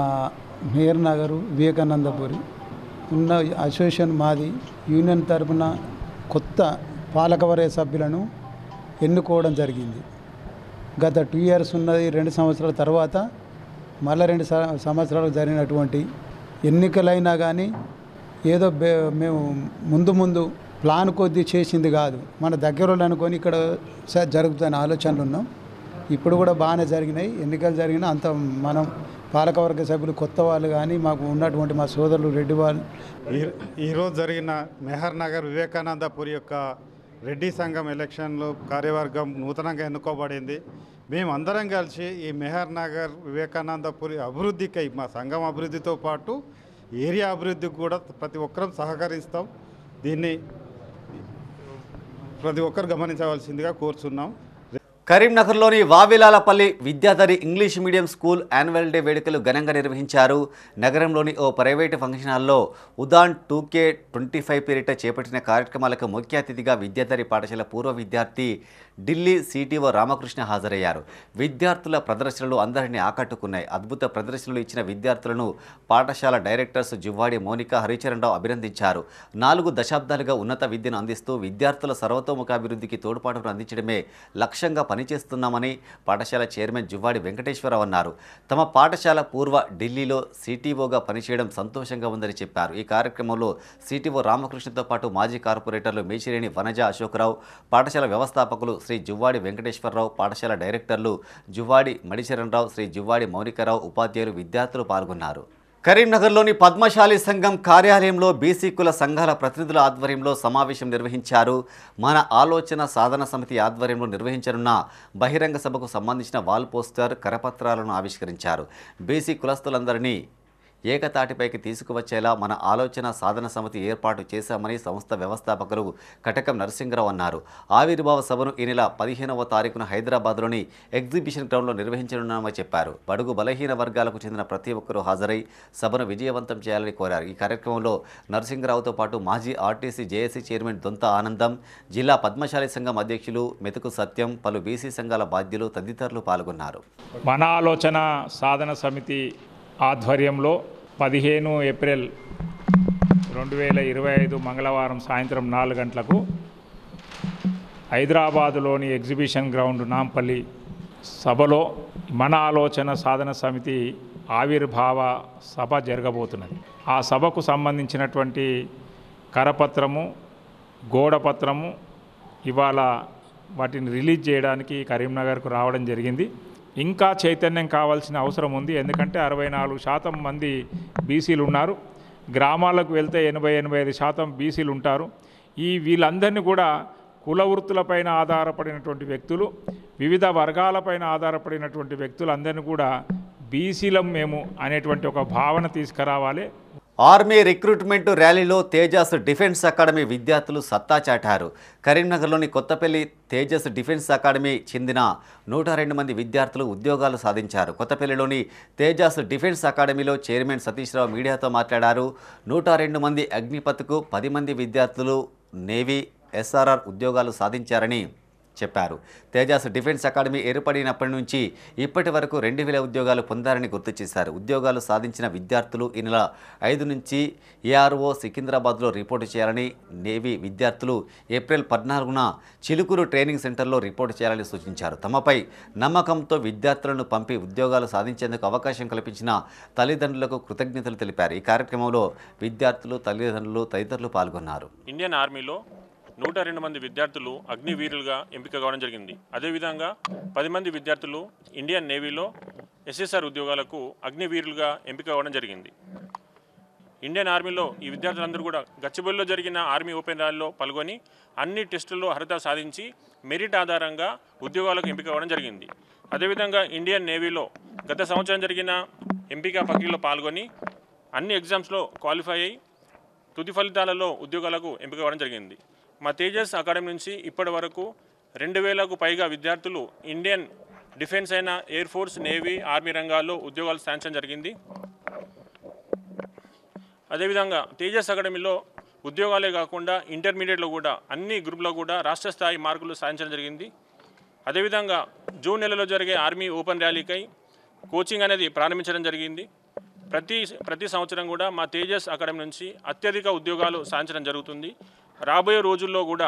మేయర్ నగరు వివేకానందపురి ఉన్న అసోసియేషన్ మాది. యూనియన్ తరఫున కొత్త పాలకవర్గ సభ్యులను ఎన్నుకోవడం జరిగింది. గత 2 years ఉన్నది. 2 సంవత్సరాల తర్వాత మళ్ళీ 2 సంవత్సరాలు జరిగినటువంటి ఎన్నికలైనా కానీ ఏదో మేము ముందు ప్లాన్ కొద్దీ చేసింది కాదు, మన దగ్గర అనుకొని ఇక్కడ జరుగుతున్న ఆలోచనలు ఉన్నాం. ఇప్పుడు కూడా బాగానే జరిగినాయి. ఎన్నికలు జరిగినా అంత మనం పాలకవర్గ సభ్యులు కొత్త వాళ్ళు కానీ మాకు ఉన్నటువంటి మా సోదరులు రెడ్డి వాళ్ళు. ఈరోజు జరిగిన మెహర్ నగర్ వివేకానందపురి యొక్క రెడ్డి సంఘం ఎలక్షన్లో కార్యవర్గం నూతనంగా ఎన్నుకోబడింది. మేము అందరం కలిసి ఈ మెహర్ నగర్ వివేకానందపురి అభివృద్ధికై మా సంఘం అభివృద్ధితో పాటు ఏరియా అభివృద్ధికి కూడా ప్రతి ఒక్కరం సహకరిస్తాం. దీన్ని ప్రతి ఒక్కరు గమనించవలసిందిగా కోరుతున్నాం. కరీంనగర్లోని Vavilalapalli Vidyadhari English medium school annual day వేడుకలు ఘనంగా నిర్వహించారు. నగరంలోని ఓ ప్రైవేటు ఫంక్షన్ హాల్లో ఉదాన్ 2K25 పేరిట చేపట్టిన కార్యక్రమాలకు ముఖ్య అతిథిగా విద్యాధరి పాఠశాల పూర్వ విద్యార్థి ఢిల్లీ సిటిఓ రామకృష్ణ హాజరయ్యారు. విద్యార్థుల ప్రదర్శనలు అందరినీ ఆకట్టుకున్నాయి. అద్భుత ప్రదర్శనలు ఇచ్చిన విద్యార్థులను పాఠశాల డైరెక్టర్స్ జువ్వాడి మోనిక, హరిచరణరావు అభినందించారు. 4 దశాబ్దాలుగా ఉన్నత విద్యను అందిస్తూ విద్యార్థుల సర్వతోముఖాభివృద్ధికి తోడ్పాటును అందించడమే లక్ష్యంగా పనిచేస్తున్నామని పాఠశాల చైర్మన్ జువ్వాడి వెంకటేశ్వరరావు అన్నారు. తమ పాఠశాల పూర్వ ఢిల్లీలో సిటీఓగా పనిచేయడం సంతోషంగా ఉందని చెప్పారు. ఈ కార్యక్రమంలో సిటీఓ రామకృష్ణతో పాటు మాజీ కార్పొరేటర్లు మేచిరేని వనజ అశోకరావు, పాఠశాల వ్యవస్థాపకులు శ్రీ జువ్వాడి వెంకటేశ్వరరావు, పాఠశాల డైరెక్టర్లు జువ్వాడి మణిచరణరావు, శ్రీ జువ్వాడి మౌనికరావు, ఉపాధ్యాయులు, విద్యార్థులు పాల్గొన్నారు. కరీంనగర్లోని పద్మశాలి సంఘం కార్యాలయంలో బీసీ కుల సంఘాల ప్రతినిధుల ఆధ్వర్యంలో సమావేశం నిర్వహించారు. మన ఆలోచన సాధన సమితి ఆధ్వర్యంలో నిర్వహించనున్న బహిరంగ సభకు సంబంధించిన వాల్ పోస్టర్, కరపత్రాలను ఆవిష్కరించారు. బీసీ కులస్తులందరినీ ఏకతాటిపైకి తీసుకువచ్చేలా మన ఆలోచన సాధన సమితి ఏర్పాటు చేశామని సంస్థ వ్యవస్థాపకులు కటకం నరసింగరావు అన్నారు. ఆవిర్భావ సభను ఈ నెల 15వ తారీఖున హైదరాబాద్లోని ఎగ్జిబిషన్ గ్రౌండ్లో నిర్వహించనున్నామని చెప్పారు. బడుగు బలహీన వర్గాలకు చెందిన ప్రతి ఒక్కరూ హాజరై సభను విజయవంతం చేయాలని కోరారు. ఈ కార్యక్రమంలో నరసింగరావుతో పాటు మాజీ ఆర్టీసీ జేఏసీ చైర్మన్ దొంత ఆనందం, జిల్లా పద్మశాలి సంఘం అధ్యక్షులు మెతుకు సత్యం, పలు బీసీ సంఘాల బాధ్యులు తదితరులు పాల్గొన్నారు. మన ఆలోచన సాధన సమితి ఆధ్వర్యంలో 15 ఏప్రిల్ 2025 మంగళవారం సాయంత్రం 4 గంటలకు హైదరాబాదులోని ఎగ్జిబిషన్ గ్రౌండ్ నాంపల్లి సభలో మన ఆలోచన సాధన సమితి ఆవిర్భావ సభ జరగబోతున్నది. ఆ సభకు సంబంధించినటువంటి కరపత్రము, గోడపత్రము ఇవాళ వాటిని రిలీజ్ చేయడానికి కరీంనగర్కు రావడం జరిగింది. ఇంకా చైతన్యం కావాల్సిన అవసరం ఉంది. ఎందుకంటే 64% మంది బీసీలు ఉన్నారు. గ్రామాలకు వెళ్తే 80-85% బీసీలు ఉంటారు. వీళ్ళందరినీ కూడా కుల వృత్తులపైన ఆధారపడినటువంటి వ్యక్తులు, వివిధ వర్గాలపైన ఆధారపడినటువంటి వ్యక్తులందరినీ కూడా బీసీలం మేము అనేటువంటి ఒక భావన తీసుకురావాలి. ఆర్మీ రిక్రూట్మెంట్ ర్యాలీలో తేజస్ డిఫెన్స్ అకాడమీ విద్యార్థులు సత్తా చాటారు. కరీంనగర్లోని కొత్తపల్లి తేజస్ డిఫెన్స్ అకాడమీ చెందిన 102 మంది విద్యార్థులు ఉద్యోగాలు సాధించారు. కొత్తపల్లిలోని తేజస్ డిఫెన్స్ అకాడమీలో చైర్మన్ సతీష్ రావు మీడియాతో మాట్లాడారు. 102 మంది అగ్నిపథ్కు 10 మంది విద్యార్థులు నేవీ, ఎస్ఆర్ఆర్ ఉద్యోగాలు సాధించారని చెప్పారు. తేజస్ డిఫెన్స్ అకాడమీ ఏర్పడినప్పటి నుంచి ఇప్పటి వరకు 2000 ఉద్యోగాలు పొందారని గుర్తు చేశారు. ఉద్యోగాలు సాధించిన విద్యార్థులు ఈ నెల 5 నుంచి ఏఆర్ఓ సికింద్రాబాద్లో రిపోర్టు చేయాలని, నేవీ విద్యార్థులు ఏప్రిల్ 14న చిలుకూరు ట్రైనింగ్ సెంటర్లో రిపోర్టు చేయాలని సూచించారు. తమపై నమ్మకంతో విద్యార్థులను పంపి ఉద్యోగాలు సాధించేందుకు అవకాశం కల్పించిన తల్లిదండ్రులకు కృతజ్ఞతలు తెలిపారు. ఈ కార్యక్రమంలో విద్యార్థులు, తల్లిదండ్రులు తదితరులు పాల్గొన్నారు. ఇండియన్ ఆర్మీలో 102 మంది విద్యార్థులు అగ్నివీరులుగా ఎంపిక కావడం జరిగింది. అదేవిధంగా 10 మంది విద్యార్థులు ఇండియన్ నేవీలో ఎస్ఎస్ఆర్ ఉద్యోగాలకు అగ్నివీరులుగా ఎంపిక కావడం జరిగింది. ఇండియన్ ఆర్మీలో ఈ విద్యార్థులందరూ కూడా గచ్చిబౌలిలో జరిగిన ఆర్మీ ఓపెన్ ర్యాలీలో పాల్గొని అన్ని టెస్టుల్లో అర్హత సాధించి మెరిట్ ఆధారంగా ఉద్యోగాలకు ఎంపిక కావడం జరిగింది. అదేవిధంగా ఇండియన్ నేవీలో గత సంవత్సరం జరిగిన ఎంపిక ప్రక్రియలో పాల్గొని అన్ని ఎగ్జామ్స్లో క్వాలిఫై అయ్యి తుది ఫలితాలలో ఉద్యోగాలకు ఎంపిక కావడం జరిగింది. మా తేజస్ అకాడమీ నుంచి ఇప్పటి వరకు 2000కు పైగా విద్యార్థులు ఇండియన్ డిఫెన్స్ అయిన ఎయిర్ ఫోర్స్, నేవీ, ఆర్మీ రంగాల్లో ఉద్యోగాలు సాధించడం జరిగింది. అదేవిధంగా తేజస్ అకాడమీలో ఉద్యోగాలే కాకుండా ఇంటర్మీడియట్లో కూడా అన్ని గ్రూపులో కూడా రాష్ట్ర స్థాయి మార్కులు సాధించడం జరిగింది. అదేవిధంగా జూన్ నెలలో జరిగే ఆర్మీ ఓపెన్ ర్యాలీకై కోచింగ్ అనేది ప్రారంభించడం జరిగింది. ప్రతి సంవత్సరం కూడా మా తేజస్ అకాడమీ నుంచి అత్యధిక ఉద్యోగాలు సాధించడం జరుగుతుంది. రాబోయే రోజుల్లో కూడా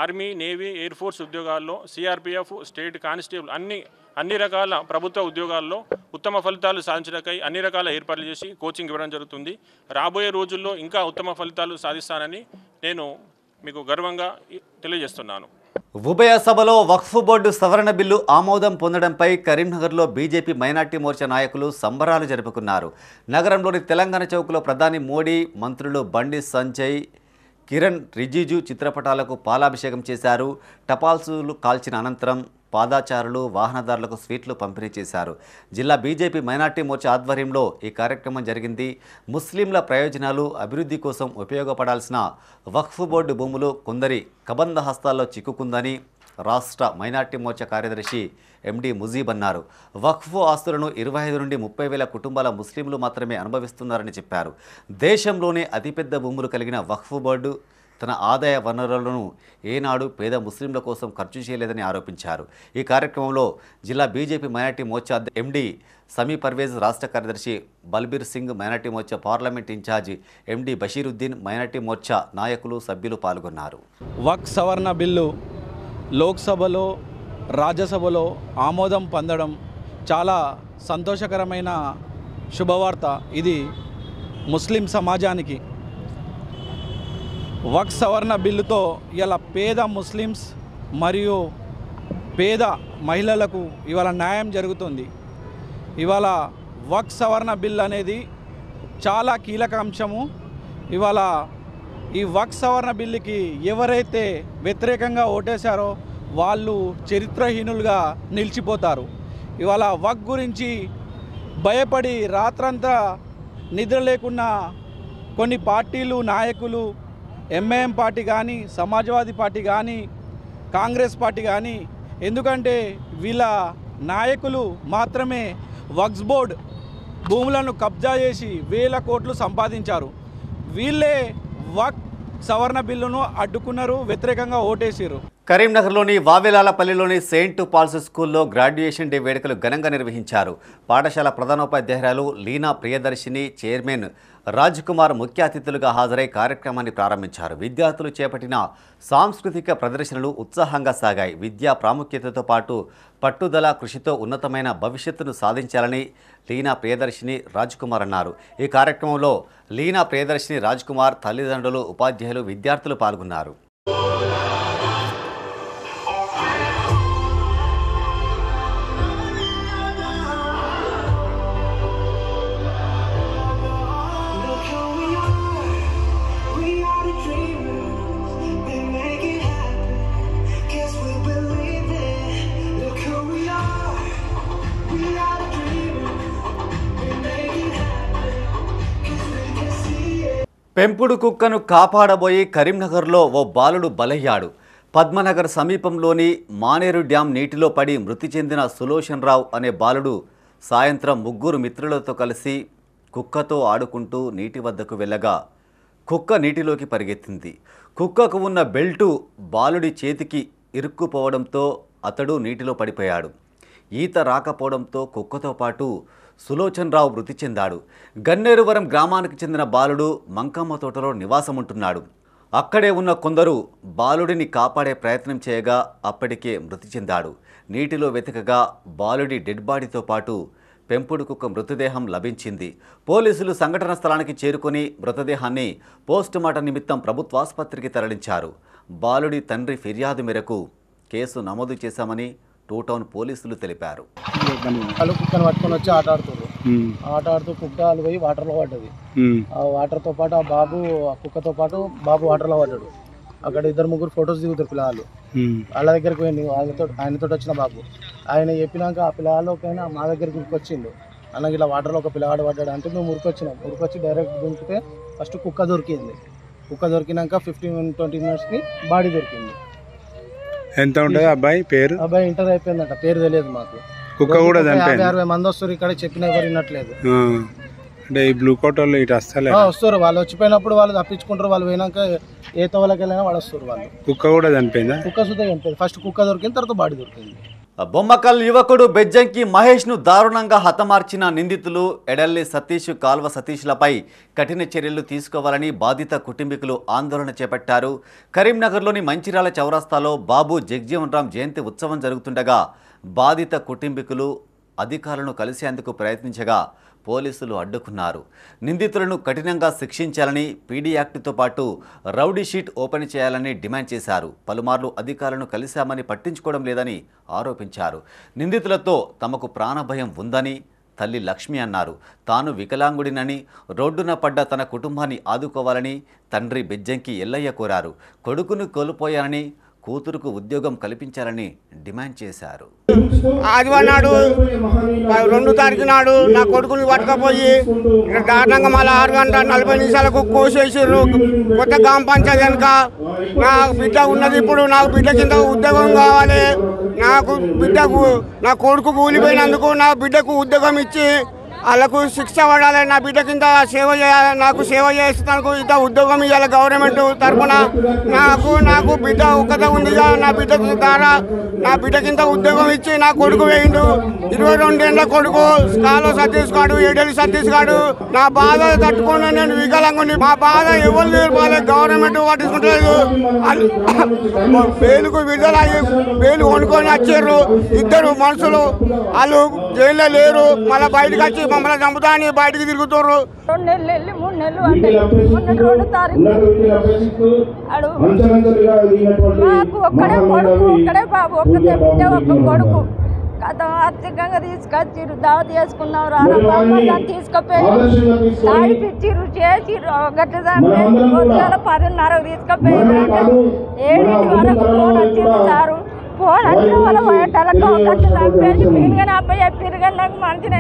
ఆర్మీ, నేవీ, ఎయిర్ ఫోర్స్ ఉద్యోగాల్లో, సిఆర్పిఎఫ్, స్టేట్ కానిస్టేబుల్ అన్ని రకాల ప్రభుత్వ ఉద్యోగాల్లో ఉత్తమ ఫలితాలు సాధించడానికై అన్ని రకాల ఏర్పాట్లు చేసి కోచింగ్ ఇవ్వడం జరుగుతుంది. రాబోయే రోజుల్లో ఇంకా ఉత్తమ ఫలితాలు సాధిస్తానని నేను మీకు గర్వంగా తెలియజేస్తున్నాను. ఉభయ సభలో వక్ఫ్ బోర్డు సవరణ బిల్లు ఆమోదం పొందడంపై కరీంనగర్లో బీజేపీ మైనార్టీ మోర్చా నాయకులు సంబరాలు జరుపుకున్నారు. నగరంలోని తెలంగాణ చౌక్లో ప్రధాని మోడీ, మంత్రులు బండి సంజయ్, కిరణ్ రిజిజు చిత్రపటాలకు పాలాభిషేకం చేశారు. టపాల్సులు కాల్చిన అనంతరం పాదాచారులు, వాహనదారులకు స్వీట్లు పంపిణీ చేశారు. జిల్లా బీజేపీ మైనార్టీ మోర్చా ఆధ్వర్యంలో ఈ కార్యక్రమం జరిగింది. ముస్లింల ప్రయోజనాలు, అభివృద్ధి కోసం ఉపయోగపడాల్సిన వక్ఫ్ బోర్డు భూములు కొందరి కబంధ హస్తాల్లో చిక్కుకుందని రాష్ట్ర మైనార్టీ మోర్చా కార్యదర్శి ఎండి ముజీబ్ అన్నారు. వక్ఫ్ ఆస్తులను 25 నుండి 30 వేల కుటుంబాల ముస్లింలు మాత్రమే అనుభవిస్తున్నారని చెప్పారు. దేశంలోనే అతిపెద్ద భూములు కలిగిన వక్ఫ్ బోర్డు తన ఆదాయ వనరులను ఏనాడు పేద ముస్లింల కోసం ఖర్చు చేయలేదని ఆరోపించారు. ఈ కార్యక్రమంలో జిల్లా BJP minority Morcha MD Sami Parvez, రాష్ట్ర కార్యదర్శి Balbir Singh, minority Morcha parliament incharge MD Bashiruddin, minority Morcha నాయకులు, సభ్యులు పాల్గొన్నారు. వక్ఫ్ సవరణ బిల్లు లోక్సభలో రాజ్యసభలో ఆమోదం పొందడం చాలా సంతోషకరమైన శుభవార్త. ఇది ముస్లిం సమాజానికి వక్ఫ్ సవరణ బిల్లుతో ఇలా పేద ముస్లిమ్స్ మరియు పేద మహిళలకు ఇవాళ న్యాయం జరుగుతుంది. ఇవాళ వక్ఫ్ సవరణ బిల్ అనేది చాలా కీలక అంశము. ఇవాళ ఈ వక్ఫ్ సవరణ బిల్లుకి ఎవరైతే వ్యతిరేకంగా ఓటేశారో వాళ్ళు చరిత్రహీనులుగా నిలిచిపోతారు. ఇవాళ వక్ఫ్ గురించి భయపడి రాత్రంతా నిద్ర లేకున్న కొన్ని పార్టీలు నాయకులు, ఎంఐఎం పార్టీ కానీ, సమాజ్వాదీ పార్టీ కానీ, కాంగ్రెస్ పార్టీ కానీ, ఎందుకంటే వీళ్ళ నాయకులు మాత్రమే వక్ఫ్ బోర్డ్ భూములను కబ్జా చేసి వేల కోట్లు సంపాదించారు. వీళ్ళే వక్ఫ్ సవరణ బిల్లును అడ్డుకున్నారు, వ్యతిరేకంగా ఓటేసారు. కరీంనగర్లోని వావేలాలపల్లిలోని సెయింట్ పాల్స్ స్కూల్లో గ్రాడ్యుయేషన్ డే వేడుకలు ఘనంగా నిర్వహించారు. పాఠశాల ప్రధానోపాధ్యాయురాలు లీనా ప్రియదర్శిని, చైర్మన్ రాజ్ కుమార్ ముఖ్య అతిథులుగా హాజరై కార్యక్రమాన్ని ప్రారంభించారు. విద్యార్థులు చేపట్టిన సాంస్కృతిక ప్రదర్శనలు ఉత్సాహంగా సాగాయి. విద్యా ప్రాముఖ్యతతో పాటు పట్టుదల, కృషితో ఉన్నతమైన భవిష్యత్తును సాధించాలని లీనా ప్రియదర్శిని, రాజ్ కుమార్ అన్నారు. ఈ కార్యక్రమంలో లీనా ప్రియదర్శిని, రాజ్ కుమార్ తల్లిదండ్రులు, ఉపాధ్యాయులు, విద్యార్థులు పాల్గొన్నారు. పెంపుడు కుక్కను కాపాడబోయి కరీంనగర్లో ఓ బాలుడు బలయ్యాడు. పద్మనగర్ సమీపంలోని మానేరు డ్యాం నీటిలో పడి మృతి చెందిన సులోచన్ రావు అనే బాలుడు సాయంత్రం ముగ్గురు మిత్రులతో కలిసి కుక్కతో ఆడుకుంటూ నీటి వద్దకు వెళ్ళగా కుక్క నీటిలోకి పరిగెత్తింది. కుక్కకు ఉన్న బెల్టు బాలుడి చేతికి ఇరుక్కుపోవడంతో అతడు నీటిలో పడిపోయాడు. ఈత రాకపోవడంతో కుక్కతో పాటు సులోచన్ రావు మృతి చెందాడు. గన్నేరువరం గ్రామానికి చెందిన బాలుడు మంకమ్మ తోటలో నివాసముంటున్నాడు. అక్కడే ఉన్న కొందరు బాలుడిని కాపాడే ప్రయత్నం చేయగా అప్పటికే మృతి చెందాడు. నీటిలో వెతకగా బాలుడి డెడ్ బాడీతో పాటు పెంపుడు కుక్క మృతదేహం లభించింది. పోలీసులు సంఘటన స్థలానికి చేరుకొని మృతదేహాన్ని పోస్టుమార్టం నిమిత్తం ప్రభుత్వాసుపత్రికి తరలించారు. బాలుడి తండ్రి ఫిర్యాదు మేరకు కేసు నమోదు చేశామని టూ టౌన్ పోలీసులు తెలిపారు. వాళ్ళు కుక్కను పట్టుకొని వచ్చి ఆట ఆడుతూ కుక్కలు పోయి వాటర్లో పడ్డది. ఆ వాటర్తో పాటు ఆ బాబు, ఆ కుక్కతో పాటు బాబు వాటర్లో పడ్డాడు. అక్కడ ఇద్దరు ముగ్గురు ఫొటోస్ దిగుతారు పిల్లలు. వాళ్ళ దగ్గరికి పోయింది, ఆయనతో వచ్చిన బాబు. ఆయన చెప్పినాక ఆ పిల్లలకైనా మా దగ్గరికి ఉరికొచ్చిండు. అలాగే ఇలా వాటర్లో ఒక పిల్లగాడు పడ్డాడు అంటే మేము ఉరికొచ్చినాం. ఉరికొచ్చి డైరెక్ట్ దింపితే ఫస్ట్ కుక్క దొరికింది. కుక్క దొరికినాక 15-20 మినిట్స్కి బాడీ దొరికింది. ఎంత ఉంటుంది అబ్బాయి పేరు? అబ్బాయి ఇంటర్ అయిపోయిందట, పేరు తెలియదు మాకు. కుక్క కూడా 50-60 మంది వస్తారు ఇక్కడ, చెప్పిన ఎవరు వినట్లేదు. అంటే ఈ బ్లూ కోట్ వాళ్ళు ఇటు వస్తారు. వాళ్ళు వచ్చిపోయినప్పుడు వాళ్ళు తప్పించుకుంటారు. వాళ్ళు పోయినాక ఏ తోవలకి వెళ్ళినా వాళ్ళు వస్తారు. వాళ్ళు కుక్క కూడా చనిపోయిందా? కుక్క సుధా చనిపోయింది. ఫస్ట్ కుక్క దొరికింది, తర్వాత బాడీ దొరికింది. బొమ్మకల్ యువకుడు బెజ్జంకి మహేష్ను దారుణంగా హతమార్చిన నిందితులు ఎడల్లి సతీష్, కాల్వ సతీష్లపై కఠిన చర్యలు తీసుకోవాలని బాధిత కుటుంబీకులు ఆందోళన చేపట్టారు. కరీంనగర్లోని మంచిర్యాల చౌరస్తాలో బాబు జగ్జీవన్ రామ్ జయంతి ఉత్సవం జరుగుతుండగా బాధిత కుటుంబీకులు అధికారులను కలిసేందుకు ప్రయత్నించగా పోలీసులు అడ్డుకున్నారు. నిందితులను కఠినంగా శిక్షించాలని, పీడీ యాక్టుతో పాటు రౌడీ షీట్ ఓపెన్ చేయాలని డిమాండ్ చేశారు. పలుమార్లు అధికారులను కలిశామని పట్టించుకోవడం లేదని ఆరోపించారు. నిందితులతో తమకు ప్రాణభయం ఉందని తల్లి లక్ష్మి అన్నారు. తాను వికలాంగుడినని, రోడ్డున పడ్డ తన కుటుంబాన్ని ఆదుకోవాలని తండ్రి బెజ్జంకి ఎల్లయ్య కోరారు. కొడుకును కోల్పోయానని, కూతురుకు ఉద్యోగం కల్పించాలని డిమాండ్ చేశారు. ఆదివారం నాడు 2 తారీఖు నాడు నా కొడుకుని పట్టుకపోయి దారుణంగా మళ్ళీ 6:40 కోసేసారు. కొత్త గ్రామ పంచాయతీ కనుక నా బిడ్డ ఉన్నది. ఇప్పుడు నాకు బిడ్డ కింద ఉద్యోగం కావాలి. నాకు బిడ్డకు, నా కొడుకు కూలిపోయినందుకు నా బిడ్డకు ఉద్యోగం ఇచ్చి వాళ్ళకు శిక్ష పడాలి, నా బిడ్డ కింద సేవ చేయాలి, నాకు సేవ చేస్తాను ఇంత ఉద్యోగం ఇవ్వాలి గవర్నమెంట్ తరఫున. నాకు బిడ్డ ఒకటే ఉంది, నా బిడ్డ ద్వారా నా బిడ్డ కింద ఉద్యోగం ఇచ్చి నా కొడుకు వేయిండు. 22 ఏళ్ళ కొడుకు కాలో సతీష్ గాడు, 7 ఏళ్ళు సతీష్ గాడు. నా బాధ తట్టుకుని నేను వికలంగా మా బాధ ఎవరు నేర్పాలి, గవర్నమెంట్ పట్టించుకుంటలేదు. బెయిల్కు విడుదల బెయిల్ కొనుక్కొని వచ్చారు 2 మనుషులు, వాళ్ళు జైల్లో లేరు. మళ్ళీ బయటకు వచ్చి మమ్మల్ని చంపుతా అని బయటకు తిరుగుతారు. 2 నెలలు వెళ్ళి 3 నెలలు అంటే 2 తారీఖు మాకు ఒక్కడే కొడుకు, ఒక్కడే బాబు, ఒక్కటే బిడ్డ, ఒక్క కొడుకు. గత ఆర్థికంగా తీసుకొచ్చిర్రు, దావత చేసుకున్నాం రాను తీసుకుపోయి తాడిపిచ్చిర్రు, చేసిర్రు. గట్ల 10:30 తీసుకుపోయారు. 7 వరకు ఫోన్ వచ్చింది సారు. ఫోన్ వచ్చిన వాళ్ళ టెలకాం కట్టి చంపేసి పీనుగా అబ్బాయి చెప్పారు. కానీ నాకు మంచిగా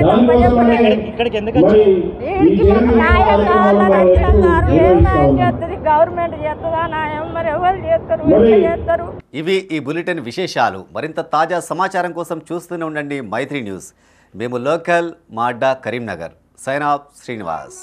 న్యాయం కావాలని వచ్చినాం సారు. ఏం న్యాయం చేస్తుంది గవర్నమెంట్ చేస్తుందా న్యాయం? మరి ఎవరు చేస్తారు, చేస్తారు? ఇవి ఈ బులెటిన్ విశేషాలు. మరింత తాజా సమాచారం కోసం చూస్తూనే ఉండండి మైత్రి న్యూస్. మేము లోకల్, మా అడ్డా కరీంనగర్. Sign off Srinivas.